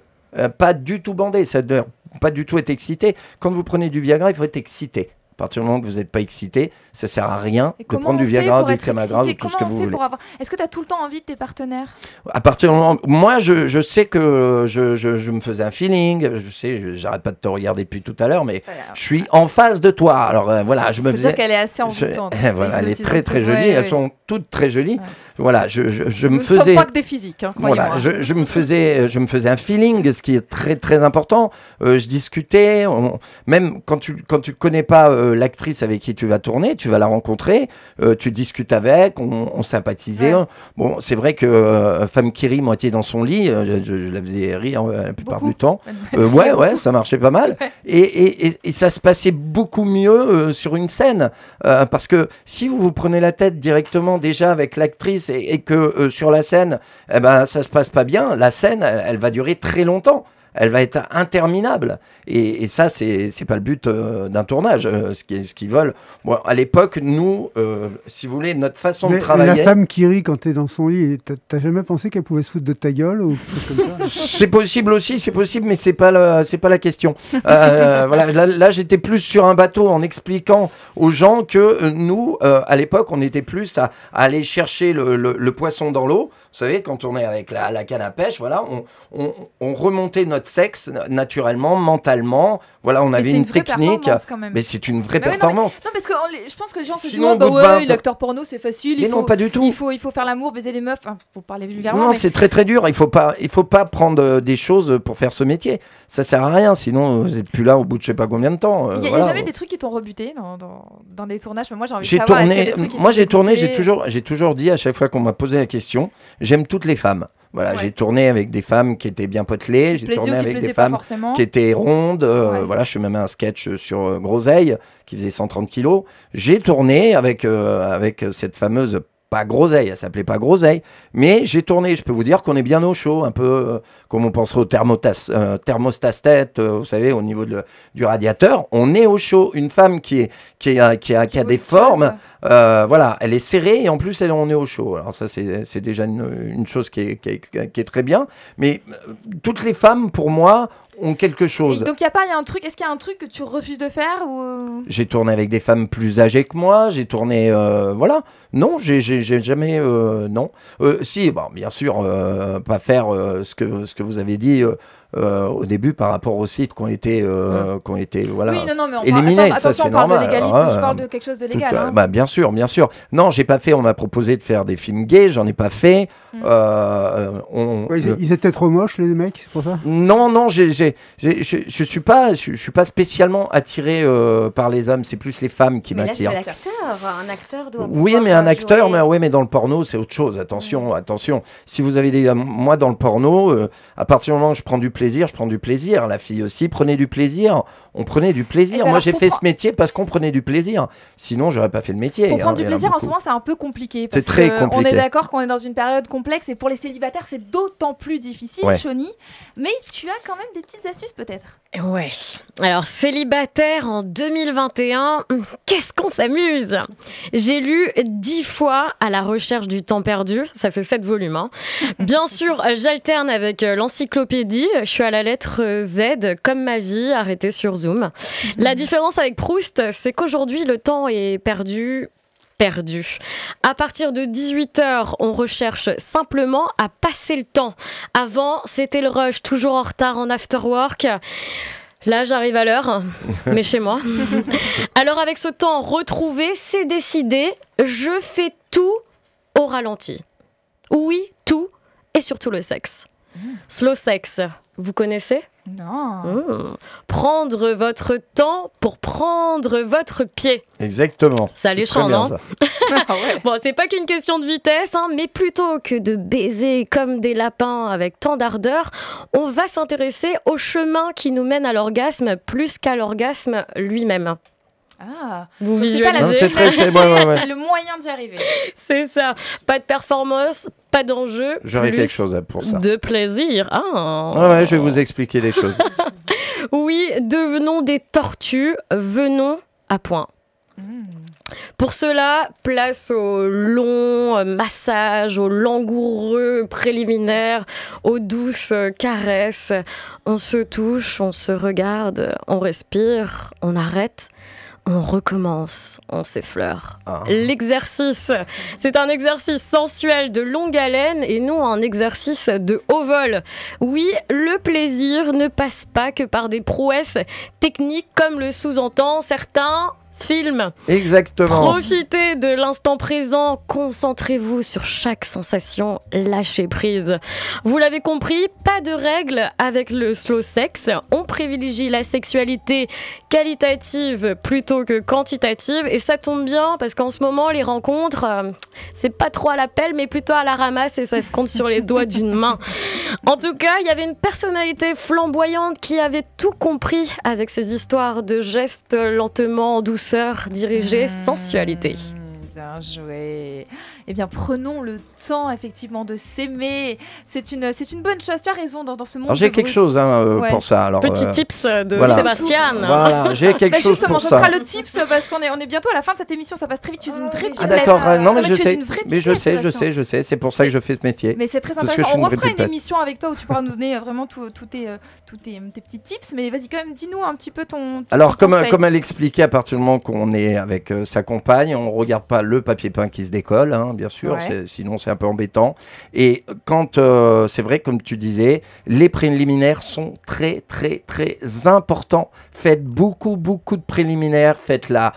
Pas du tout bander, c'est-à-dire pas du tout être excité. Quand vous prenez du Viagra, il faut être excité. À partir du moment que vous n'êtes pas excité, ça ne sert à rien de prendre du Viagra, du Crémagra ou tout ce que vous voulez. Est-ce que tu as tout le temps envie de tes partenaires? À partir du moment... Moi, je sais que je me faisais un feeling. Je sais, j'arrête pas de te regarder depuis tout à l'heure, mais je suis en face de toi. Alors voilà, je me faisais... dire qu'elle est assez envoûtante. Voilà, elle est très très jolie. Elles sont toutes très jolies. Voilà, je me faisais... Nous ne sommes pas que des physiques, voilà, je me faisais un feeling, ce qui est très très important. Je discutais, même quand tu connais pas l'actrice avec qui tu vas tourner, tu vas la rencontrer, tu discutes avec, on sympathisait. Ouais. Bon, c'est vrai que femme qui rit moitié dans son lit, je la faisais rire la plupart du temps. Ouais, ça marchait pas mal. Et ça se passait beaucoup mieux sur une scène. Parce que si vous prenez la tête directement déjà avec l'actrice et que sur la scène, ça se passe pas bien, la scène, elle va durer très longtemps. Elle va être interminable. Et ça, c'est pas le but d'un tournage. Ce qu'ils veulent. Bon, à l'époque, nous, si vous voulez, notre façon de travailler... La femme qui rit quand t'es dans son lit, t'as jamais pensé qu'elle pouvait se foutre de ta gueule ou comme ça? C'est possible aussi, mais c'est pas la question. Voilà, là, j'étais plus sur un bateau en expliquant aux gens que nous, à l'époque, on était plus à aller chercher le poisson dans l'eau. Vous savez, quand on est avec la canne à pêche, voilà, on remontait notre sexe naturellement, mentalement. Voilà, on avait une technique. Quand même. Mais c'est une vraie performance. Non, parce que je pense que les gens se disent l'acteur porno, c'est facile. Mais non, pas du tout. Il faut faire l'amour, baiser les meufs, pour parler vulgairement. Non, c'est très très dur. Il faut pas prendre des choses pour faire ce métier. Ça sert à rien. Sinon, vous n'êtes plus là au bout de je sais pas combien de temps. Il y a jamais des trucs qui t'ont rebuté dans des tournages. Moi, j'ai envie de savoir. J'ai tourné. J'ai toujours dit à chaque fois qu'on m'a posé la question, j'aime toutes les femmes. Voilà, j'ai tourné avec des femmes qui étaient bien potelées, j'ai tourné avec des femmes qui étaient rondes. Voilà, je fais même un sketch sur Groseille qui faisait 130 kilos. J'ai tourné avec cette fameuse, pas Groseille, elle s'appelait pas Groseille, mais j'ai tourné. Je peux vous dire qu'on est bien au chaud, un peu comme on penserait au thermostat, vous savez, au niveau du radiateur. On est au chaud. Une femme qui a des formes, voilà, elle est serrée et en plus on est au chaud. Alors ça, c'est déjà une chose qui est très bien. Mais toutes les femmes, pour moi, ont quelque chose. Et donc est-ce qu'il y a un truc que tu refuses de faire ou... J'ai tourné avec des femmes plus âgées que moi, j'ai tourné, voilà. Non, j'ai jamais, non. Si, bon, bien sûr, pas faire ce que vous avez dit, au début par rapport aux sites qui ont été voilà. Oui, non, mais éliminés, ça, attention, c'est on parle de normal. légalité, je parle de quelque chose de légal. Hein. Bah, bien sûr. Non, j'ai pas fait. On m'a proposé de faire des films gays, j'en ai pas fait. Ils étaient trop moches, les mecs, c'est pour ça? Non, je suis pas spécialement attiré par les hommes. C'est plus les femmes qui Mais là, m'attirent. c'est l'acteur. Un acteur doit Oui, pouvoir mais un acteur, jouer. mais dans le porno, c'est autre chose. Attention. Si vous avez moi, dans le porno, à partir du moment où je prends du plaisir, je prends du plaisir. La fille aussi prenait du plaisir. On prenait du plaisir. ben Moi, alors, j'ai fait ce métier parce qu'on prenait du plaisir. Sinon, j'aurais pas fait le métier. Pour prendre Il du y en a plaisir, en ce beaucoup. moment, c'est un peu compliqué. C'est Parce très que compliqué. On est d'accord qu'on est dans une période complexe et pour les célibataires, c'est d'autant plus difficile, Ouais. Shoni. Mais tu as quand même des petites astuces, peut-être. Ouais. Alors, célibataire en 2021, qu'est-ce qu'on s'amuse? J'ai lu 10 fois À la recherche du temps perdu. Ça fait 7 volumes. Hein. Bien sûr, j'alterne avec l'encyclopédie. Je suis à la lettre Z, comme ma vie, arrêtée sur Zoom. La différence avec Proust, c'est qu'aujourd'hui, le temps est perdu. À partir de 18h, on recherche simplement à passer le temps. Avant, c'était le rush, toujours en retard en after work. Là, j'arrive à l'heure, mais chez moi. Alors, avec ce temps retrouvé, c'est décidé, je fais tout au ralenti. Oui, tout, et surtout le sexe. Slow sex, vous connaissez ? Non. Prendre votre temps pour prendre votre pied. Exactement. Ça C'est alléchant, très bien, non ça. Ah ouais. Bon, c'est pas qu'une question de vitesse, hein, mais plutôt que de baiser comme des lapins avec tant d'ardeur, on va s'intéresser au chemin qui nous mène à l'orgasme plus qu'à l'orgasme lui-même. Ah. Vous Donc, c'est pas la Non, visualisez? c'est très- c'est- ouais. c'est le moyen d'y arriver. C'est ça. Pas de performance, pas d'enjeu. J'aurais plus quelque chose pour ça. de plaisir. Ah. Ouais, je vais vous expliquer des choses. Oui, devenons des tortues, venons à point. Pour cela, place au long massage, au langoureux préliminaire, aux douces caresses. On se touche, on se regarde, on respire, on arrête. On recommence, on s'effleure. Ah. L'exercice, c'est un exercice sensuel de longue haleine et non un exercice de haut vol. Oui, le plaisir ne passe pas que par des prouesses techniques comme le sous-entend certains films. Exactement. Profitez de l'instant présent, concentrez-vous sur chaque sensation, lâchez prise. Vous l'avez compris, pas de règles avec le slow sex. On privilégie la sexualité qualitative plutôt que quantitative et ça tombe bien parce qu'en ce moment les rencontres, c'est pas trop à l'appel mais plutôt à la ramasse et ça se compte sur les doigts d'une main. En tout cas, il y avait une personnalité flamboyante qui avait tout compris avec ses histoires de gestes lentement en douceur dirigés sensualité. Bien joué. Eh bien, prenons le temps, effectivement, de s'aimer. C'est une bonne chose. Tu as raison dans ce monde. Alors, j'ai de quelque brut. chose Ouais. pour ça. Alors, Petit tips de voilà. Sébastien. Voilà, j'ai quelque chose Justement, pour ce ça. sera le tips parce qu'on est bientôt à la fin de cette émission. Ça passe très vite. Tu es une vraie Ah, Ah pipelette. d'accord, non mais mais je tu es sais, une vraie mais je pipelette, sais, Sébastien. c'est pour ça que je fais ce métier. Mais c'est très Parce que intéressant. je suis On une vraie refera une pipelette. émission avec toi où tu pourras nous donner vraiment tous tes petits tips. Mais vas-y, quand même, dis-nous un petit peu ton Alors ton comme conseil. elle expliquait, à partir du moment qu'on est avec sa compagne, on regarde pas le papier peint qui se décolle, hein, bien sûr, Ouais. sinon c'est un peu embêtant. Et quand c'est vrai, comme tu disais, les préliminaires sont très très très importants. Faites beaucoup de préliminaires, faites-la,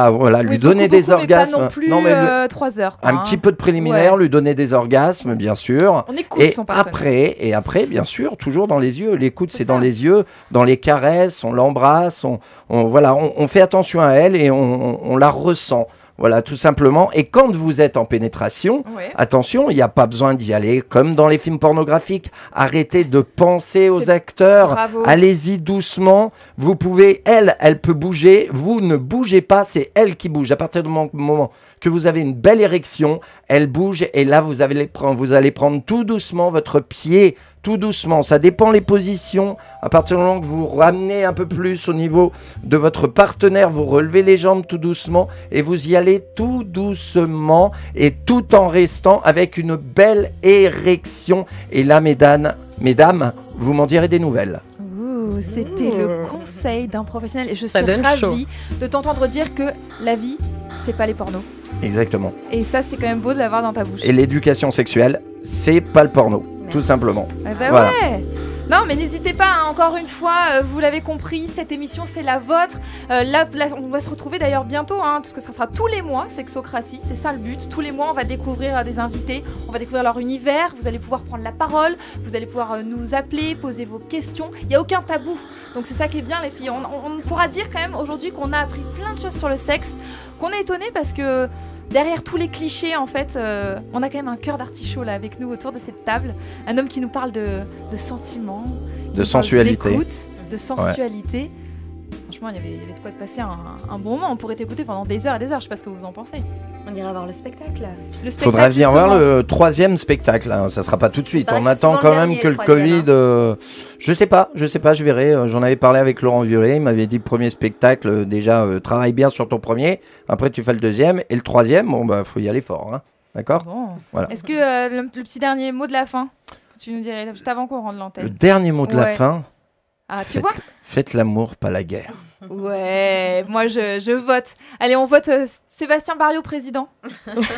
voilà, lui Oui, donner beaucoup, des mais orgasmes. Pas non plus mais 3 heures. quoi, un hein. petit peu de préliminaires, Ouais. lui donner des orgasmes, bien sûr. On écoute Et son partenaire. après, bien sûr, toujours dans les yeux. L'écoute, C'est c'est ça. dans les yeux, dans les caresses, on l'embrasse, on fait attention à elle et on la ressent. Voilà, tout simplement. Et quand vous êtes en pénétration, Ouais. attention, il n'y a pas besoin d'y aller comme dans les films pornographiques. Arrêtez de penser aux C'est- acteurs. Bravo. Allez-y doucement. Vous pouvez, elle peut bouger. Vous ne bougez pas, c'est elle qui bouge. À partir du moment que vous avez une belle érection, elle bouge et là, vous allez prendre tout doucement votre pied, tout doucement. Ça dépend les positions. À partir du moment que vous ramenez un peu plus au niveau de votre partenaire, vous relevez les jambes tout doucement et vous y allez tout doucement et tout en restant avec une belle érection. Et là, mesdames, vous m'en direz des nouvelles. Ouh, c'était le conseil d'un professionnel et je suis Ça donne ravie de t'entendre dire que la vie, c'est pas les pornos. Exactement. Et ça, c'est quand même beau de l'avoir dans ta bouche. Et l'éducation sexuelle, c'est pas le porno, tout simplement. Ah bah Voilà. ouais. Non, mais n'hésitez pas, hein, encore une fois, vous l'avez compris, cette émission c'est la vôtre. Là, on va se retrouver d'ailleurs bientôt, hein, parce que ça sera tous les mois, Sexocratie, c'est ça le but. Tous les mois, on va découvrir des invités, on va découvrir leur univers, vous allez pouvoir prendre la parole, vous allez pouvoir nous appeler, poser vos questions. Il n'y a aucun tabou, donc c'est ça qui est bien les filles. On pourra dire quand même aujourd'hui qu'on a appris plein de choses sur le sexe, qu'on est étonné parce que derrière tous les clichés, en fait, on a quand même un cœur d'artichaut là avec nous autour de cette table. Un homme qui nous parle de sentiments, de sensualité, d'écoute, de sensualité. Franchement, il y avait de quoi te passer un bon moment. On pourrait t'écouter pendant des heures et des heures. Je sais pas ce que vous en pensez. On ira voir le spectacle. Le spectacle, faudra venir justement. voir le 3e spectacle. Hein. Ça sera pas tout de suite. paraît On que c'est attend souvent quand le même dernier, que le le troisième, Covid. Je sais pas, je verrai. J'en avais parlé avec Laurent Viollet. Il m'avait dit le premier spectacle, déjà, travaille bien sur ton premier. Après, tu fais le deuxième. Et le troisième, bon, bah, faut y aller fort. Hein. D'accord ? Bon. Voilà. Est-ce que le petit dernier mot de la fin, tu nous dirais, juste avant qu'on rende Le l'antenne. dernier mot de la Ouais. fin. Ah, tu vois ? Faites l'amour, pas la guerre. Ouais, moi je vote. Allez, on vote Sébastien Barriot président.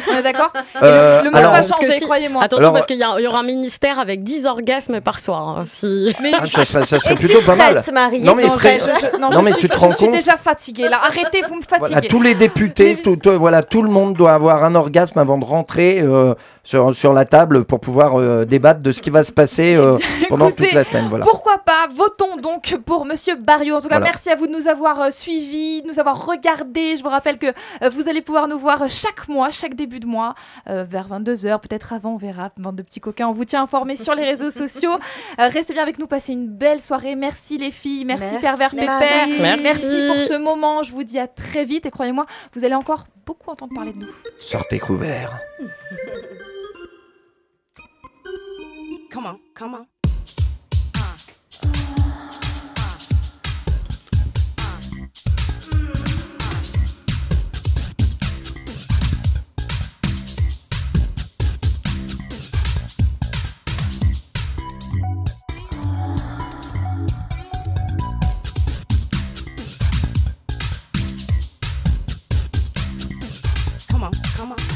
On est d'accord ? Et le monde alors- va Parce que changer, si- croyez-moi. Attention, Alors- parce qu'il y aura un ministère avec 10 orgasmes par soir. Hein, si... Mais Ah, ça serait Es-tu plutôt pas mal. prête, Marie? Non, mais Es-tu il serait- prête Non, mais tu te rends je suis compte déjà fatiguée là. Arrêtez, vous me fatiguez. Voilà, tous les députés, Les tout le monde doit avoir un orgasme avant de rentrer sur la table pour pouvoir débattre de ce qui va se passer pendant écoutez, toute la semaine. Voilà. Pourquoi pas? Votons donc pour Monsieur Barriot. En tout cas, Voilà. merci à vous de nous avoir suivis, de nous avoir regardés. Je vous rappelle que vous allez pouvoir nous voir chaque mois, chaque début de mois, vers 22h, peut-être avant, on verra. Bande de petits coquins, on vous tient informés sur les réseaux sociaux. Restez bien avec nous, passez une belle soirée. Merci les filles, merci Pervers Pépère. Marie. Merci. Pour ce moment. Je vous dis à très vite et croyez-moi, vous allez encore beaucoup entendre parler de nous. Sortez couverts. Come on, come on. Come on, come on.